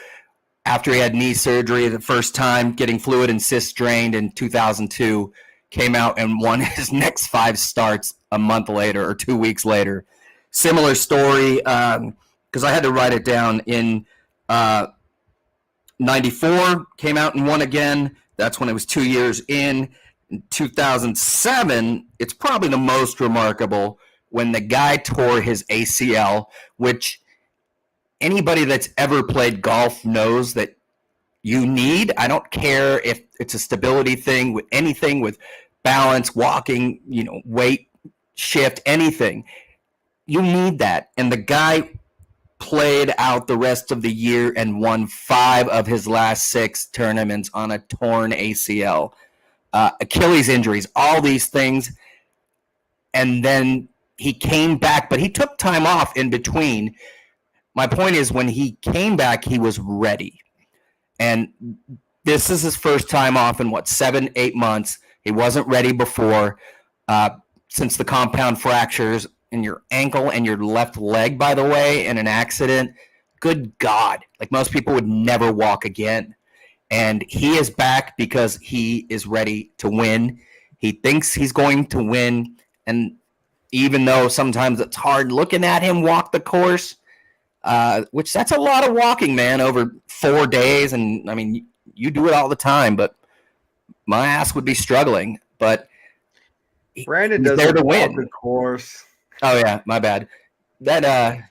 after he had knee surgery the first time, getting fluid and cyst drained in 2002, came out and won his next 5 starts a month later or 2 weeks later. Similar story, because I had to write it down. In 94, came out and won again. That's when it was 2 years in. In 2007, it's probably the most remarkable, when the guy tore his ACL, which anybody that's ever played golf knows that you need. I don't care if it's a stability thing, with anything, with balance, walking, weight shift, anything. You need that. And the guy played out the rest of the year and won 5 of his last 6 tournaments on a torn ACL. Achilles injuries, all these things. And then he came back, but he took time off in between. My point is, when he came back, he was ready. And this is his first time off in 7-8 months. He wasn't ready before. Since the compound fractures in your ankle and your left leg, by the way, in an accident, good God, like most people would never walk again. And he is back because he is ready to win. He thinks he's going to win. And even though sometimes it's hard looking at him walk the course, which that's a lot of walking, man, over 4 days. And I mean, you do it all the time, but my ass would be struggling. But Brandon he's doesn't there to walk win. the course. Oh yeah, my bad. That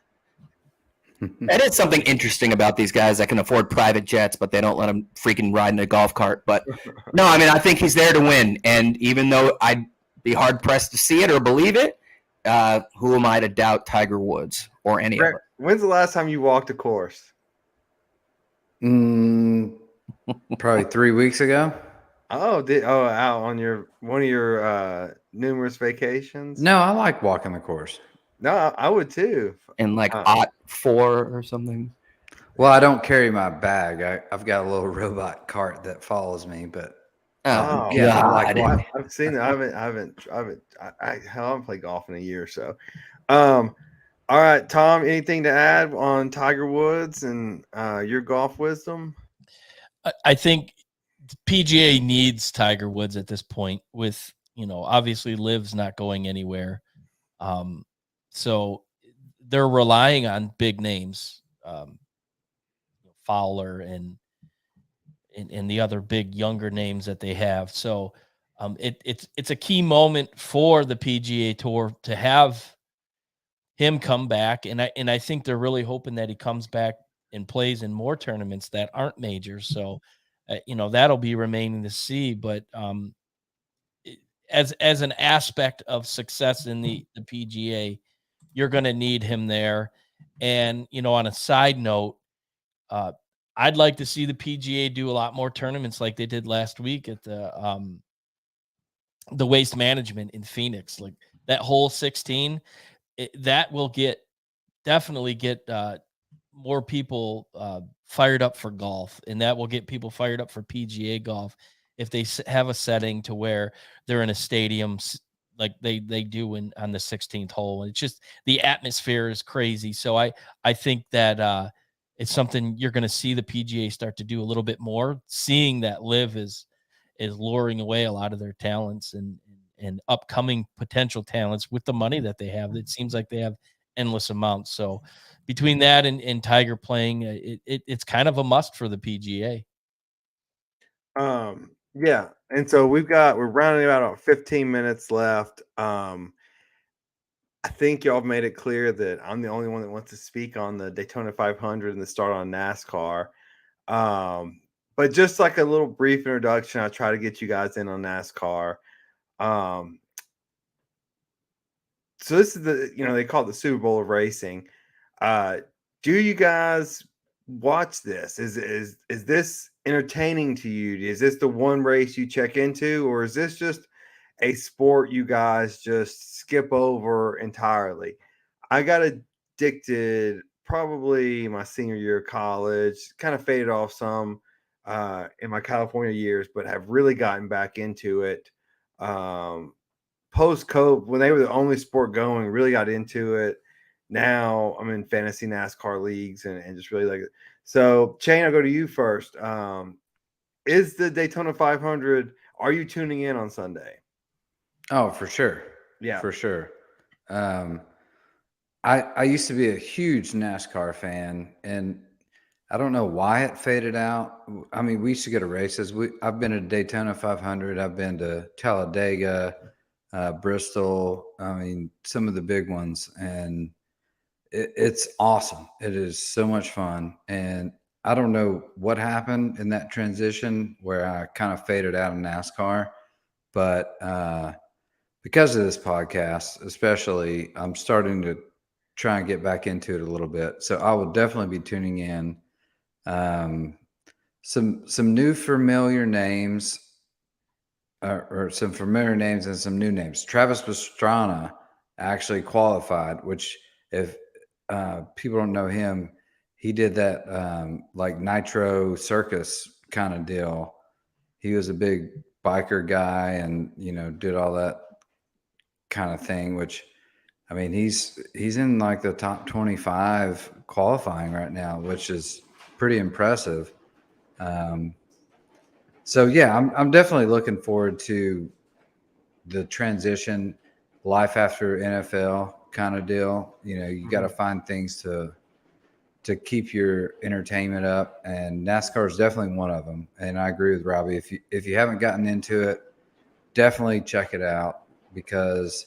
is something interesting about these guys that can afford private jets, but they don't let them freaking ride in a golf cart. But no, I mean, I think he's there to win. And even though I'd be hard pressed to see it or believe it, who am I to doubt Tiger Woods or any of it? When's the last time you walked a course? Probably 3 weeks ago. Oh, out on one of your numerous vacations? No, I like walking the course. No, I would too. In like OT4 or something. Well, I don't carry my bag. I've got a little robot cart that follows me, but Oh, yeah, God. I've seen it. I haven't played golf in a year or so. All right, Tom, anything to add on Tiger Woods and your golf wisdom? I think PGA needs Tiger Woods at this point with, obviously LIV's not going anywhere. So they're relying on big names, Fowler and the other big younger names that they have. So it's a key moment for the PGA Tour to have him come back. And I think they're really hoping that he comes back and plays in more tournaments that aren't majors. So, that'll be remaining to see. But as an aspect of success in the PGA, you're going to need him there. And, on a side note, I'd like to see the PGA do a lot more tournaments like they did last week at the Waste Management in Phoenix. Like that whole 16, that will definitely get more people fired up for golf, and that will get people fired up for PGA golf if they have a setting to where they're in a stadium like they do on the 16th hole. And it's just the atmosphere is crazy. So I think that it's something you're going to see the PGA start to do a little bit more, seeing that LIV is luring away a lot of their talents and upcoming potential talents with the money that they have. It seems like they have endless amounts. So between that and Tiger playing, it's kind of a must for the PGA. Yeah. And so we're rounding about 15 minutes left. I think y'all have made it clear that I'm the only one that wants to speak on the Daytona 500 and the start on NASCAR. But just like a little brief introduction, I'll try to get you guys in on NASCAR. So this is they call it the Super Bowl of racing. Do you guys watch this? Is this entertaining to you? Is this the one race you check into, or is this just a sport you guys just skip over entirely? I got addicted probably my senior year of college, kind of faded off some in my California years, but have really gotten back into it. Post-COVID, when they were the only sport going, really got into it. Now I'm in fantasy NASCAR leagues and just really like it. So, Shane, I'll go to you first. Is the Daytona 500, are you tuning in on Sunday? Oh, for sure. Yeah. For sure. I used to be a huge NASCAR fan, and I don't know why it faded out. I mean, we used to go to races. I've been to Daytona 500. I've been to Talladega. Bristol. I mean, some of the big ones, and it's awesome. It is so much fun. And I don't know what happened in that transition where I kind of faded out of NASCAR, but because of this podcast, especially, I'm starting to try and get back into it a little bit. So I will definitely be tuning in. Some new familiar names, or some familiar names and some new names. Travis Pastrana actually qualified, which if people don't know him, he did that like Nitro Circus kind of deal. He was a big biker guy and, did all that kind of thing, which, I mean, he's in like the top 25 qualifying right now, which is pretty impressive. So yeah, I'm definitely looking forward to the transition, life after NFL kind of deal. You got to find things to keep your entertainment up, and NASCAR is definitely one of them. And I agree with Robbie. If you haven't gotten into it, definitely check it out, because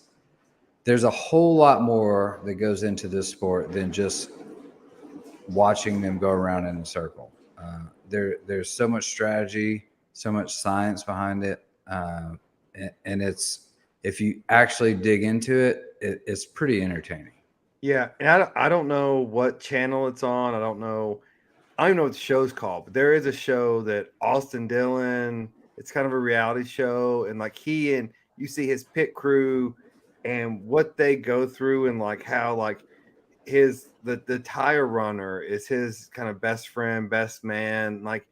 there's a whole lot more that goes into this sport than just watching them go around in a circle. There's so much strategy, so much science behind it, and if you actually dig into it, it's pretty entertaining. Yeah, and I don't know what channel it's on. I don't know what the show's called, but there is a show that Austin Dillon, it's kind of a reality show, and like you see his pit crew and what they go through, and like how like the tire runner is his kind of best friend, best man. Like,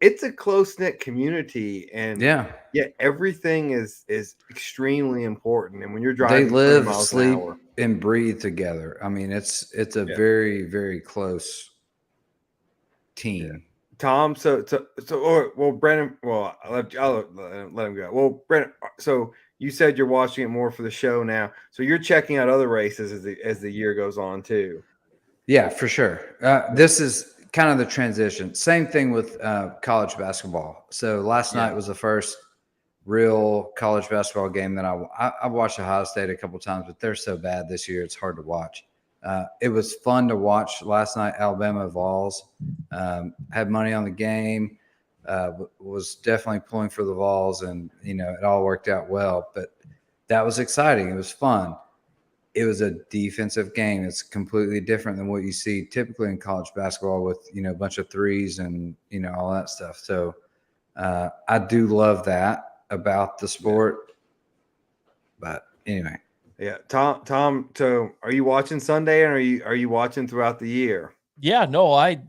it's a close-knit community, and yeah, everything is extremely important. And when you're they driving 20 live, miles an sleep, hour, and breathe together. I mean, it's a very, very close team. Tom, well, Brandon, well, I'll let him go. Well, Brandon, so you said you're watching it more for the show now, so you're checking out other races as the year goes on too. Yeah, for sure. This is kind of the transition. Same thing with college basketball. So last night was the first real college basketball game that I watched Ohio State a couple times, but they're so bad this year, it's hard to watch. It was fun to watch last night. Alabama Vols had money on the game, was definitely pulling for the Vols, and it all worked out well. But that was exciting. It was fun. It was a defensive game. It's completely different than what you see typically in college basketball with a bunch of threes and all that stuff. So I do love that about the sport. But anyway. Yeah, Tom. So, are you watching Sunday, and are you watching throughout the year? Yeah, no, I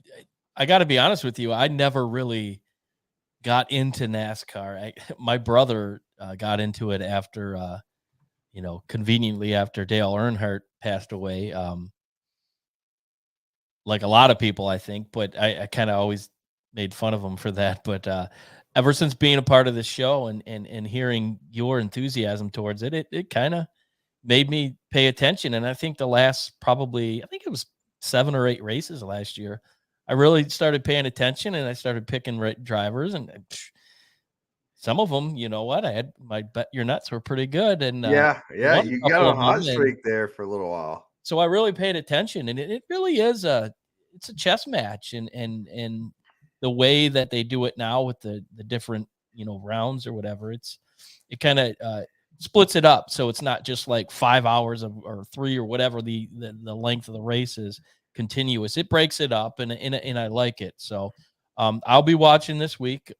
got to be honest with you. I never really got into NASCAR. My brother got into it after, conveniently after Dale Earnhardt passed away. Like a lot of people, I think, but I kind of always made fun of him for that. But ever since being a part of this show and hearing your enthusiasm towards it, it kind of made me pay attention. And I think the last I think it was 7 or 8 races last year, I really started paying attention, and I started picking drivers, and some of them, you know what, I had my bet your nuts were pretty good. And you got a hot streak there for a little while. So I really paid attention, and it really is it's a chess match, and the way that they do it now with the different, rounds or whatever, it kind of splits it up. So it's not just like 5 hours or 3 or whatever the length of the race is continuous. It breaks it up, and I like it. So I'll be watching this week.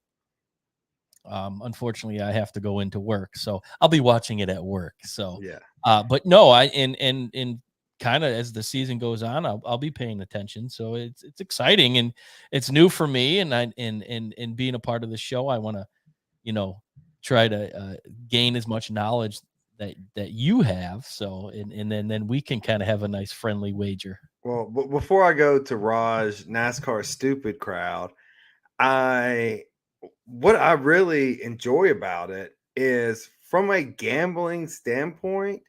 Unfortunately, I have to go into work, so I'll be watching it at work. So but no, in kind of as the season goes on, I'll be paying attention. So it's exciting, and it's new for me, and and being a part of the show, I want to try to gain as much knowledge that you have. So and then we can kind of have a nice friendly wager. Well, before I go to Raj, NASCAR stupid crowd, what I really enjoy about it is, from a gambling standpoint,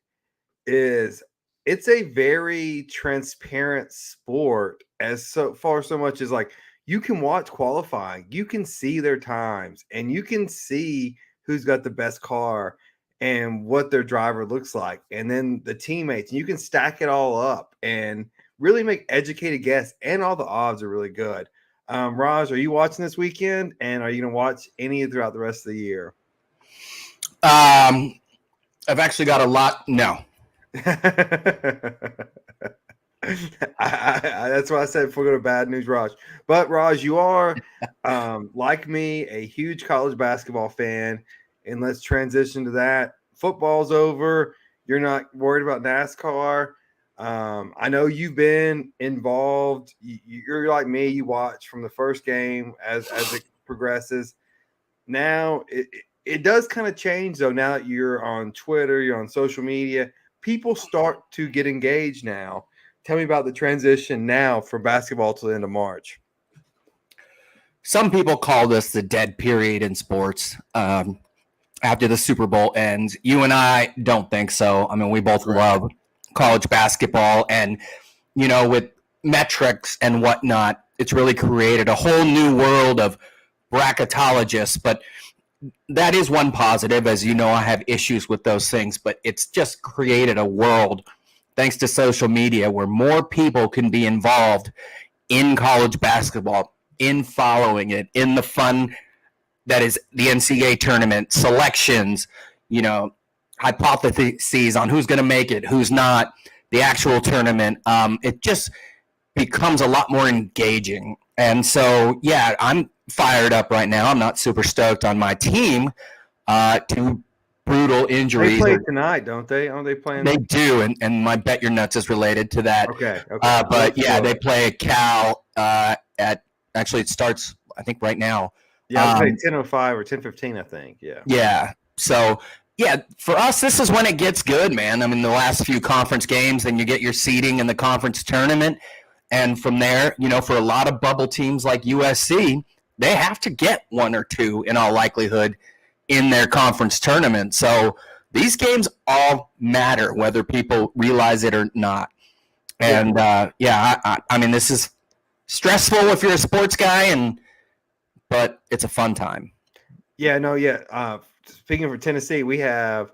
is it's a very transparent sport, as so much as like you can watch qualifying, you can see their times, and you can see who's got the best car. and what their driver looks like, and then the teammates. You can stack it all up and really make educated guesses, and all the odds are really good. Raj, are you watching this weekend, and are you going to watch any throughout the rest of the year? I've actually got a lot. No. That's why I said before we go to bad news, Raj. But Raj, you are like me, a huge college basketball fan, and let's transition to that. Football's over. You're not worried about NASCAR. I know you've been involved. You're like me. You watch from the first game as it progresses. Now it does kind of change though. Now that you're on Twitter, you're on social media, people start to get engaged now. Tell me about the transition now from basketball to the end of March. Some people call this the dead period in sports after the Super Bowl ends. You and I don't think so. I mean, we both love college basketball, and, you know, with metrics and whatnot, it's really created a whole new world of bracketologists. But that is one positive. As you know, I have issues with those things, but it's just created a world, thanks to social media, where more people can be involved in college basketball, in following it, in the fun that is the NCAA tournament, selections, you know, hypotheses on who's going to make it, who's not, the actual tournament. It just becomes a lot more engaging. And so, yeah, I'm fired up right now. I'm not super stoked on my team. Two brutal injuries. They play tonight, don't they? Aren't they playing? They do, and my Bet Your Nuts is related to that. Okay. But yeah, they play Cal at, actually it starts, I think, right now. Yeah, they play 10:05 or 10:15, I think. Yeah. Yeah. So, yeah, for us, this is when it gets good, man. I mean, the last few conference games, then you get your seeding in the conference tournament. And from there, you know, for a lot of bubble teams like USC, they have to get one or two, in all likelihood, in their conference tournament. So these games all matter, whether people realize it or not. And, I mean, this is stressful if you're a sports guy, but it's a fun time. Yeah, no, yeah. Speaking for Tennessee, we have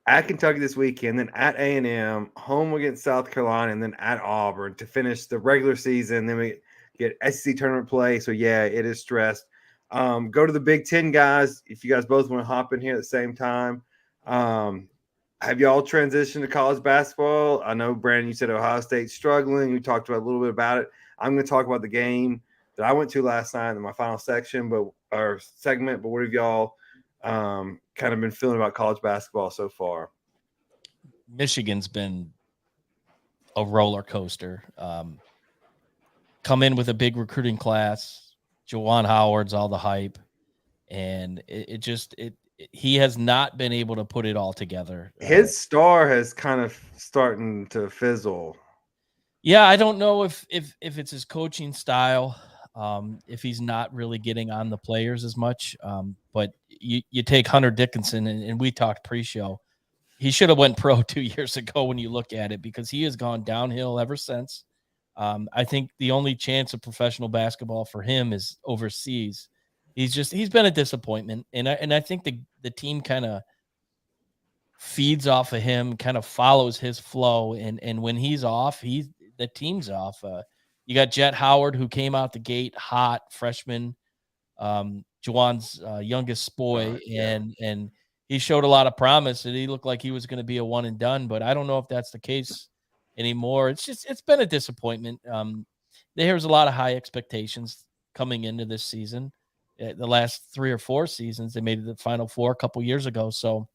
at Kentucky this weekend, then at A&M, home against South Carolina, and then at Auburn to finish the regular season. Then we get SEC tournament play. So, yeah, it is stressed. Go to the Big Ten, guys, if you guys both want to hop in here at the same time. Have y'all transitioned to college basketball? I know, Brandon, you said Ohio State's struggling. We talked about a little bit about it. I'm going to talk about the game that I went to last night in my final segment, but what have y'all kind of been feeling about college basketball so far? Michigan's been a roller coaster. Come in with a big recruiting class. Juwan Howard's all the hype, and he has not been able to put it all together. His star has kind of starting to fizzle. Yeah, I don't know if it's his coaching style, if he's not really getting on the players as much. But you take Hunter Dickinson, and we talked pre-show. He should have went pro 2 years ago when you look at it, because he has gone downhill ever since. I think the only chance of professional basketball for him is overseas. He's been a disappointment, and I think the team kind of feeds off of him, kind of follows his flow, and when he's off, the team's off. You got Jet Howard, who came out the gate hot, freshman, Juwan's youngest boy, and he showed a lot of promise, and he looked like he was going to be a one and done, but I don't know if that's the case anymore. It's been a disappointment. There's a lot of high expectations coming into this season. The last 3 or 4 seasons, they made the Final Four a couple years ago. So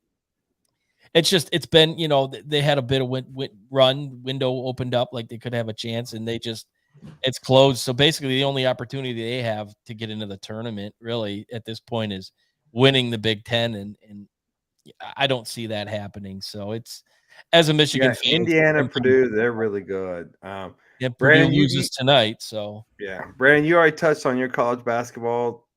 it's been, you know, they had a bit of window opened up, like they could have a chance, and it's closed. So basically the only opportunity they have to get into the tournament really at this point is winning the Big Ten. And I don't see that happening. So it's, as a Michigan fan, Indiana, Purdue, they're really good. Purdue Brandon, loses tonight. So yeah, Brandon, you already touched on your college basketball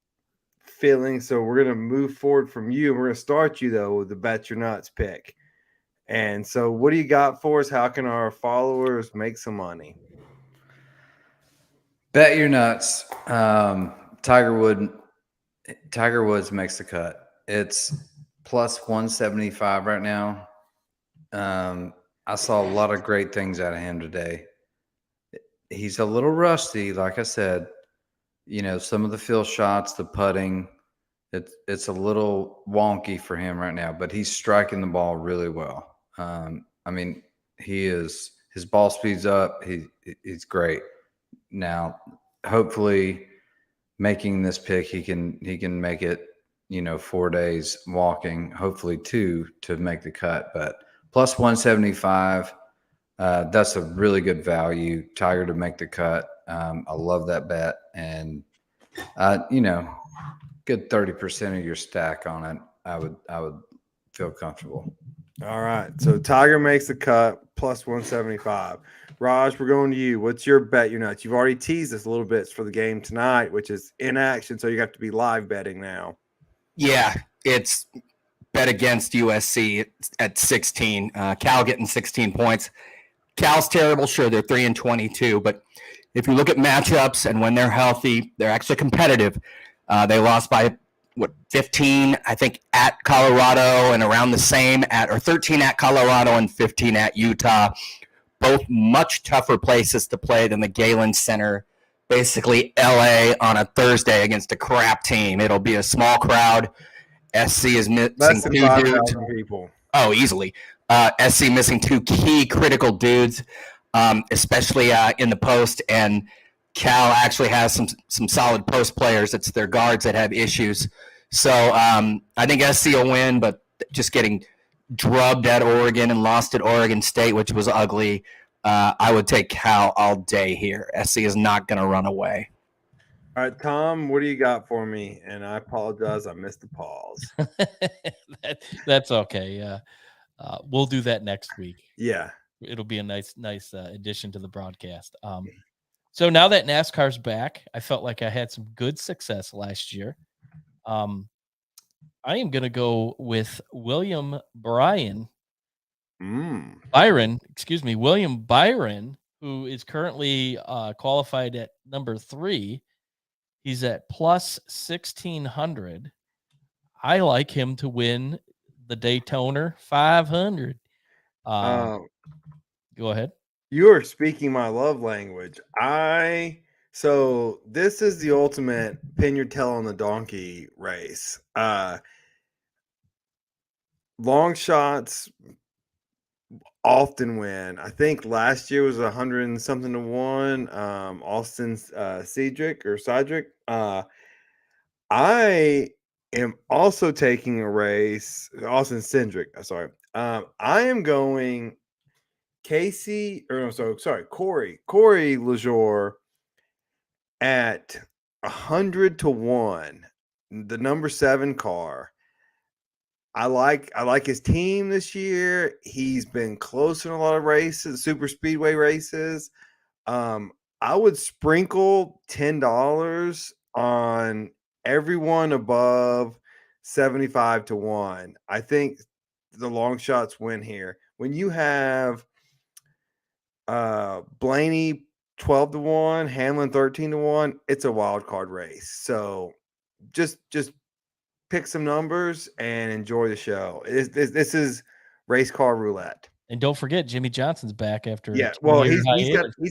feelings, so we're going to move forward from you. We're going to start you though with the Bet Your Nuts pick. And so, what do you got for us? How can our followers make some money? Bet Your Nuts. Tiger Woods makes the cut. It's plus 175 right now. I saw a lot of great things out of him today. He's a little rusty, like I said. Some of the field shots, the putting, it's a little wonky for him right now, but he's striking the ball really well. His ball speed's up. He's great. Now, hopefully, making this pick, he can make it, 4 days walking, hopefully 2 to make the cut. But plus 175, that's a really good value. Tiger to make the cut. I love that bet, and good 30% of your stack on it. I would feel comfortable. All right. So Tiger makes the cut plus 175. Raj, we're going to you. What's your bet? You've already teased us a little bit for the game tonight, which is in action. So you have to be live betting now. Yeah, it's bet against USC at 16. Cal getting 16 points. Cal's terrible. Sure, they're 3-22, but if you look at matchups and when they're healthy, they're actually competitive. They lost by 15, I think, at Colorado, and around the same or 13 at Colorado and 15 at Utah. Both much tougher places to play than the Galen Center. Basically, LA on a Thursday against a crap team. It'll be a small crowd. SC is missing Less than 2 dudes. 5,000 people. Oh, easily. SC missing 2 key critical dudes, especially in the post, and Cal actually has some solid post players. It's their guards that have issues. So I think SC will win, but just getting drubbed at Oregon and lost at Oregon State, which was ugly. I would take Cal all day here. SC is not going to run away. All right, Tom, what do you got for me? And I apologize, I missed the pause. That's okay. We'll do that next week. Yeah. It'll be a nice addition to the broadcast. So now that NASCAR's back, I felt like I had some good success last year. I am going to go with William Byron, who is currently qualified at number 3. He's at plus 1,600. I like him to win the Daytona 500. Go ahead. You are speaking my love language. So this is the ultimate pin your tail on the donkey race. Long shots often win. I think last year was 100 and something to 1. Austin Cedric. I am also taking a race. Austin Cindric. Sorry. I am going Corey LaJour at 100 to 1. The number 7 car. I like his team this year. He's been close in a lot of races, super speedway races. I would sprinkle $10 on everyone above 75 to 1. I think the long shots win here. When you have Blaney 12 to 1, Hamlin 13 to 1, it's a wild card race. So just pick some numbers and enjoy the show. This is race car roulette. And don't forget, Jimmy Johnson's back after. Yeah, well, he's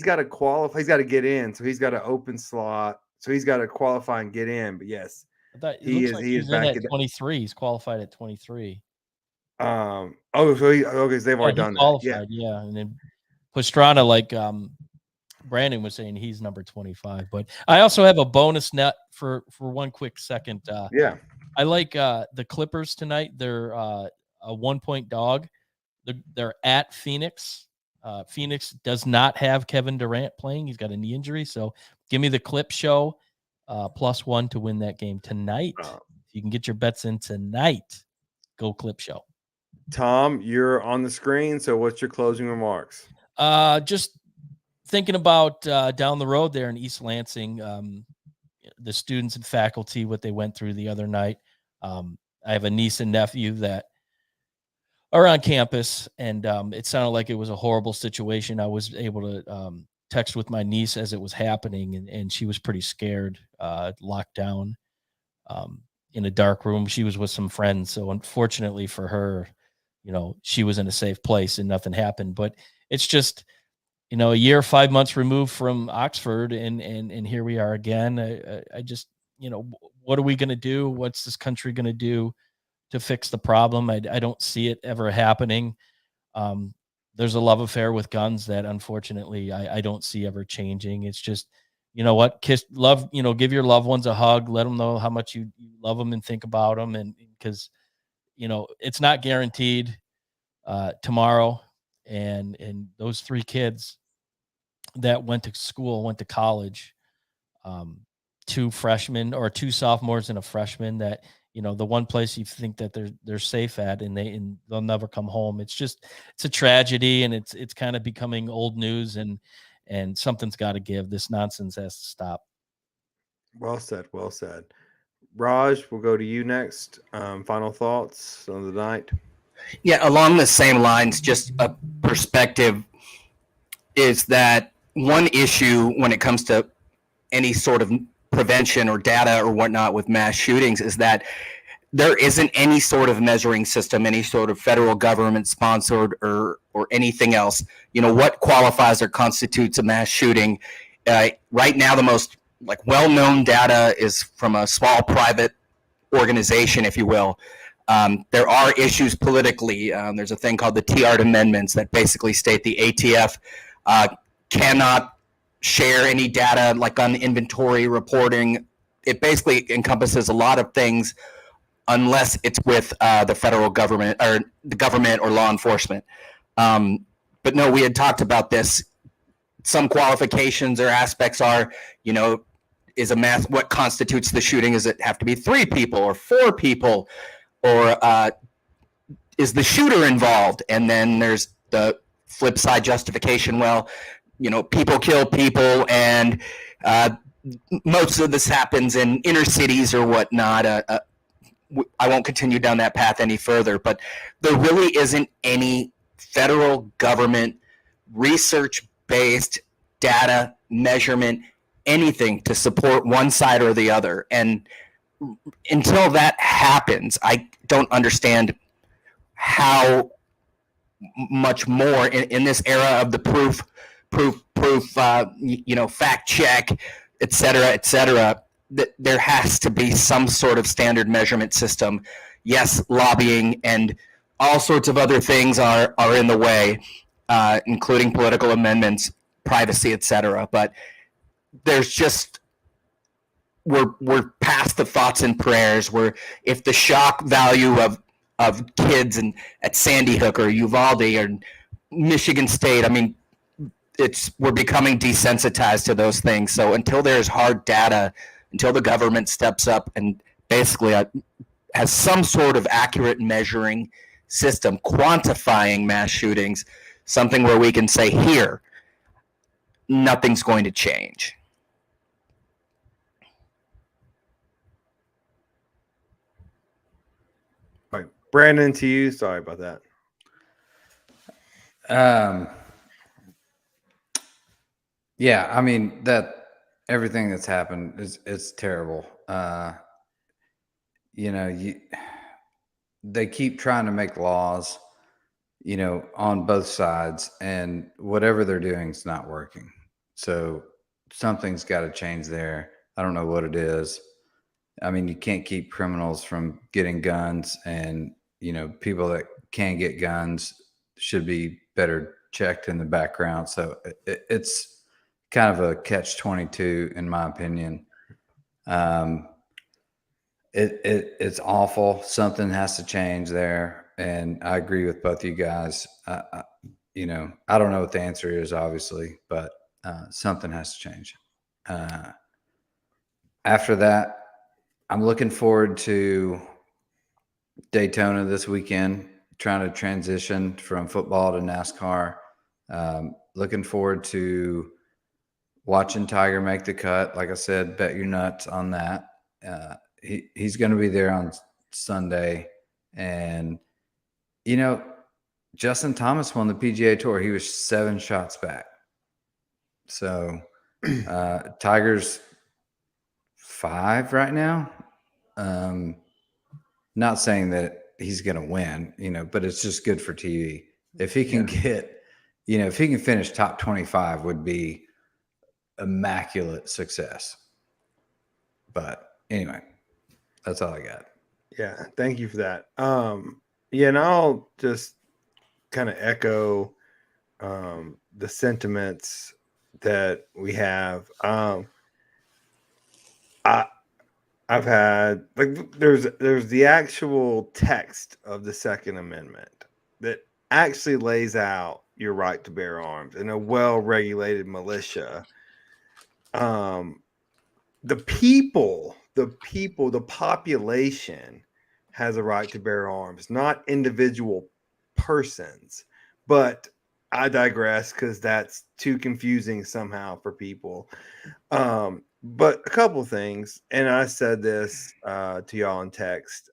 got to qualify. He's got to get in, so he's got an open slot. So he's got to qualify and get in. But yes, he is back at 23. He's qualified at 23. So they've already done that. Yeah, and then Pastrana, like Brandon was saying, he's number 25. But I also have a bonus net for one quick second. I like the Clippers tonight. They're a 1-point dog. They're at Phoenix. Phoenix does not have Kevin Durant playing. He's got a knee injury. So give me the Clip Show +1 to win that game tonight. If you can get your bets in tonight, go Clip Show. Tom, you're on the screen. So what's your closing remarks? Just thinking about down the road there in East Lansing, the students and faculty, what they went through the other night. I have a niece and nephew that are on campus, and it sounded like it was a horrible situation. I was able to text with my niece as it was happening, and she was pretty scared, locked down. in a dark room. She was with some friends. So unfortunately for her, she was in a safe place and nothing happened. But it's just, a year, 5 months removed from Oxford, and here we are again. I just, what are we going to do? What's this country going to do to fix the problem? I don't see it ever happening. There's a love affair with guns that unfortunately I don't see ever changing. It's just, kiss, love, give your loved ones a hug, let them know how much you love them and think about them. And because, it's not guaranteed tomorrow. And those 3 kids that went to college, 2 freshmen or 2 sophomores and a freshman, that, the one place you think that they're safe at, and they'll never come home. It's a tragedy, and it's kind of becoming old news, and something's got to give. This nonsense has to stop. Well said. Well said. Raj, we'll go to you next. Final thoughts on the night. Yeah, along the same lines, just a perspective is that one issue when it comes to any sort of prevention or data or whatnot with mass shootings is that there isn't any sort of measuring system, any sort of federal government sponsored or anything else. What qualifies or constitutes a mass shooting? Right now, the most well-known data is from a small private organization, if you will. There are issues politically. There's a thing called the TR amendments that basically state the ATF cannot share any data like on inventory reporting. It basically encompasses a lot of things unless it's with the federal government or the government or law enforcement. But no, we had talked about this. Some qualifications or aspects are, what constitutes the shooting? Does it have to be 3 people or 4 people? Or is the shooter involved? And then there's the flip side justification. Well, people kill people, and most of this happens in inner cities or whatnot. I won't continue down that path any further, but there really isn't any federal government research-based data measurement, anything to support one side or the other. And until that happens, I don't understand how much more in this era of the proof, fact check, et cetera, that there has to be some sort of standard measurement system. Yes, lobbying and all sorts of other things are in the way, including political amendments, privacy, et cetera. But there's just, we're past the thoughts and prayers. Where if the shock value of kids and at Sandy Hook or Uvalde or Michigan State, I mean, we're becoming desensitized to those things. So until there's hard data, until the government steps up and basically has some sort of accurate measuring system quantifying mass shootings, something where we can say, here, nothing's going to change. All right, Brandon, to you. Sorry about that. Yeah, I mean, that everything that's happened is terrible. They keep trying to make laws, on both sides, and whatever they're doing is not working. So something's got to change there. I don't know what it is. I mean, you can't keep criminals from getting guns, and, people that can get guns should be better checked in the background. So it's kind of a catch-22 in my opinion. It's awful. Something has to change there. And I agree with both you guys. I don't know what the answer is, obviously, but something has to change. After that, I'm looking forward to Daytona this weekend, trying to transition from football to NASCAR. Looking forward to watching Tiger make the cut. Like I said, bet your nuts on that. He's going to be there on Sunday. And, Justin Thomas won the PGA Tour. He was 7 shots back. So Tiger's 5 right now. Not saying that he's going to win, but it's just good for TV. If he can get, if he can finish top 25 would be immaculate success. But anyway, that's all I got. Yeah. Thank you for that. And I'll just kind of echo the sentiments that we have. I've had there's the actual text of the Second Amendment that actually lays out your right to bear arms in a well-regulated militia. The population has a right to bear arms, not individual persons. But I digress because that's too confusing somehow for people. But a couple things, and I said this to y'all in text.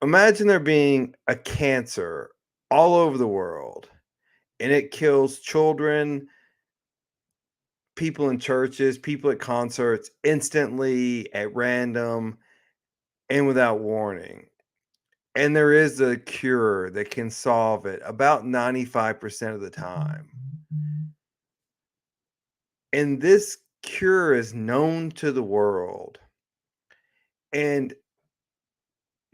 Imagine there being a cancer all over the world, and it kills children, people in churches, people at concerts, instantly at random and without warning. And there is a cure that can solve it about 95% of the time. And this cure is known to the world. And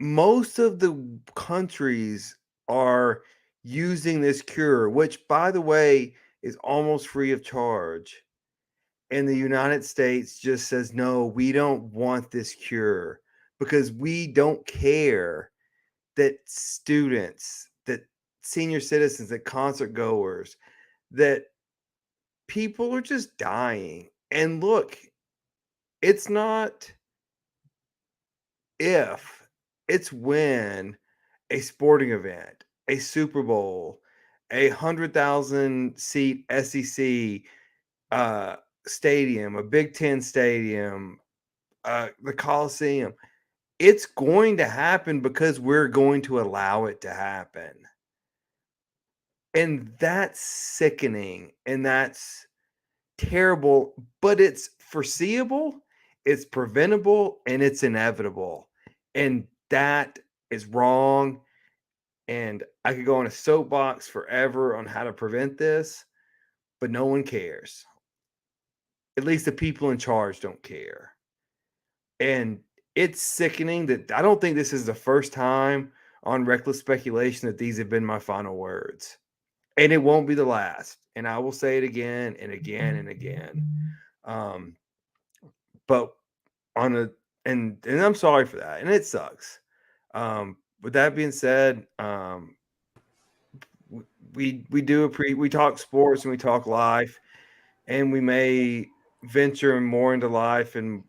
most of the countries are using this cure, which, by the way, is almost free of charge. And the United States just says, no, we don't want this cure because we don't care that students, that senior citizens, that concert goers, that people are just dying. And look, it's not if, it's when a sporting event, a Super Bowl, 100,000 seat SEC stadium, a Big Ten stadium, the Coliseum, it's going to happen because we're going to allow it to happen. And that's sickening and that's terrible, but it's foreseeable, it's preventable, and it's inevitable. And that is wrong. And I could go on a soapbox forever on how to prevent this, but no one cares. At least the people in charge don't care. And it's sickening that I don't think this is the first time on Reckless Speculation that these have been my final words. And it won't be the last. And I will say it again and again and again. But on a and I'm sorry for that. And it sucks. With that being said, we talk sports and we talk life, and we may venture more into life and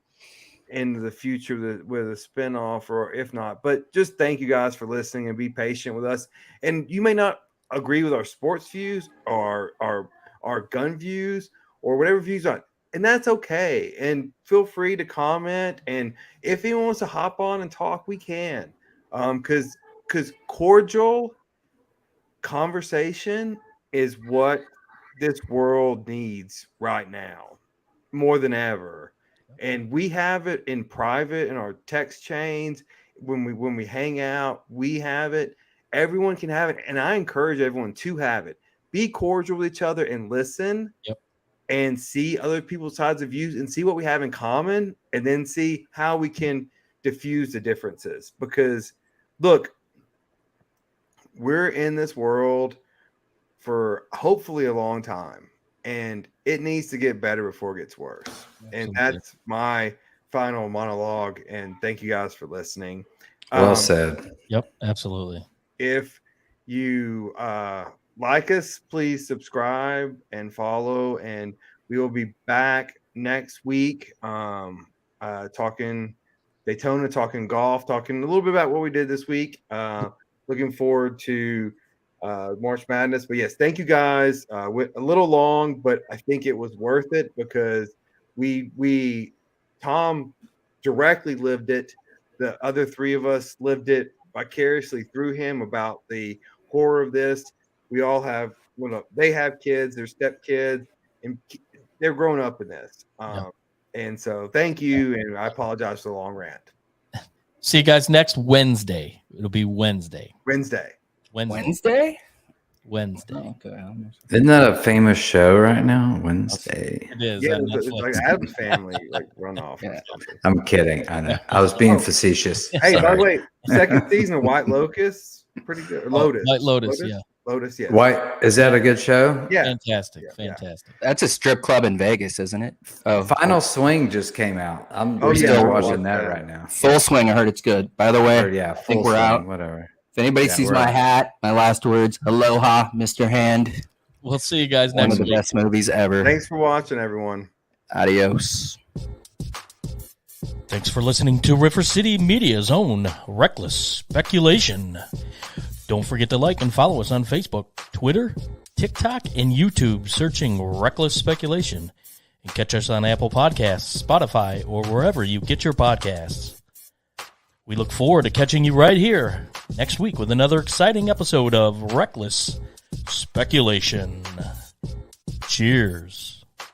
into the future with a spinoff, or if not, but just thank you guys for listening and be patient with us. And you may not agree with our sports views or our gun views or whatever views on, and that's okay. And feel free to comment. And if anyone wants to hop on and talk, we can. Because cordial conversation is what this world needs right now more than ever. And we have it in private in our text chains. When we hang out, we have it. Everyone can have it. And I encourage everyone to have it. Be cordial with each other and listen. Yep. And see other people's sides of views and see what we have in common, and then see how we can diffuse the differences. Because look, we're in this world for hopefully a long time, and it needs to get better before it gets worse. Absolutely. And that's my final monologue. And thank you guys for listening. Well said. Yep, absolutely. If you like us, please subscribe and follow, and we will be back next week talking Daytona, talking golf, talking a little bit about what we did this week. Looking forward to March Madness. But yes, thank you guys. Went a little long, but I think it was worth it because Tom directly lived it. The other three of us lived it vicariously through him about the horror of this. We all have, they have kids, their stepkids, and they're grown up in this. And so thank you. And I apologize for the long rant. See you guys next Wednesday. It'll be Wednesday. Wednesday. Wednesday? Wednesday. Oh, okay. Isn't that a famous show right now? Wednesday. It is. Yeah, on it's Netflix. like Adam's Family runoff. Yeah. I'm kidding. I know. I was being facetious. Hey, by Sorry. the way, second season of White Lotus, pretty good. Lotus. White Lotus, yeah. Lotus, yeah. White, is that a good show? Yeah. Fantastic. Yeah. Fantastic. That's a strip club in Vegas, isn't it? Oh, Final Swing just came out. I'm Oh, still yeah. watching that right now. Full Swing. I heard it's good. By the way, Or, yeah, I think Full we're Swing, out. whatever. If anybody Yeah, sees we're my out. hat, my last words, aloha, Mr. Hand. We'll see you guys One next of the week. best movies ever. Thanks for watching, everyone. Adios. Thanks for listening to River City Media's own Reckless Speculation. Don't forget to like and follow us on Facebook, Twitter, TikTok, and YouTube, searching Reckless Speculation. And catch us on Apple Podcasts, Spotify, or wherever you get your podcasts. We look forward to catching you right here next week with another exciting episode of Reckless Speculation. Cheers.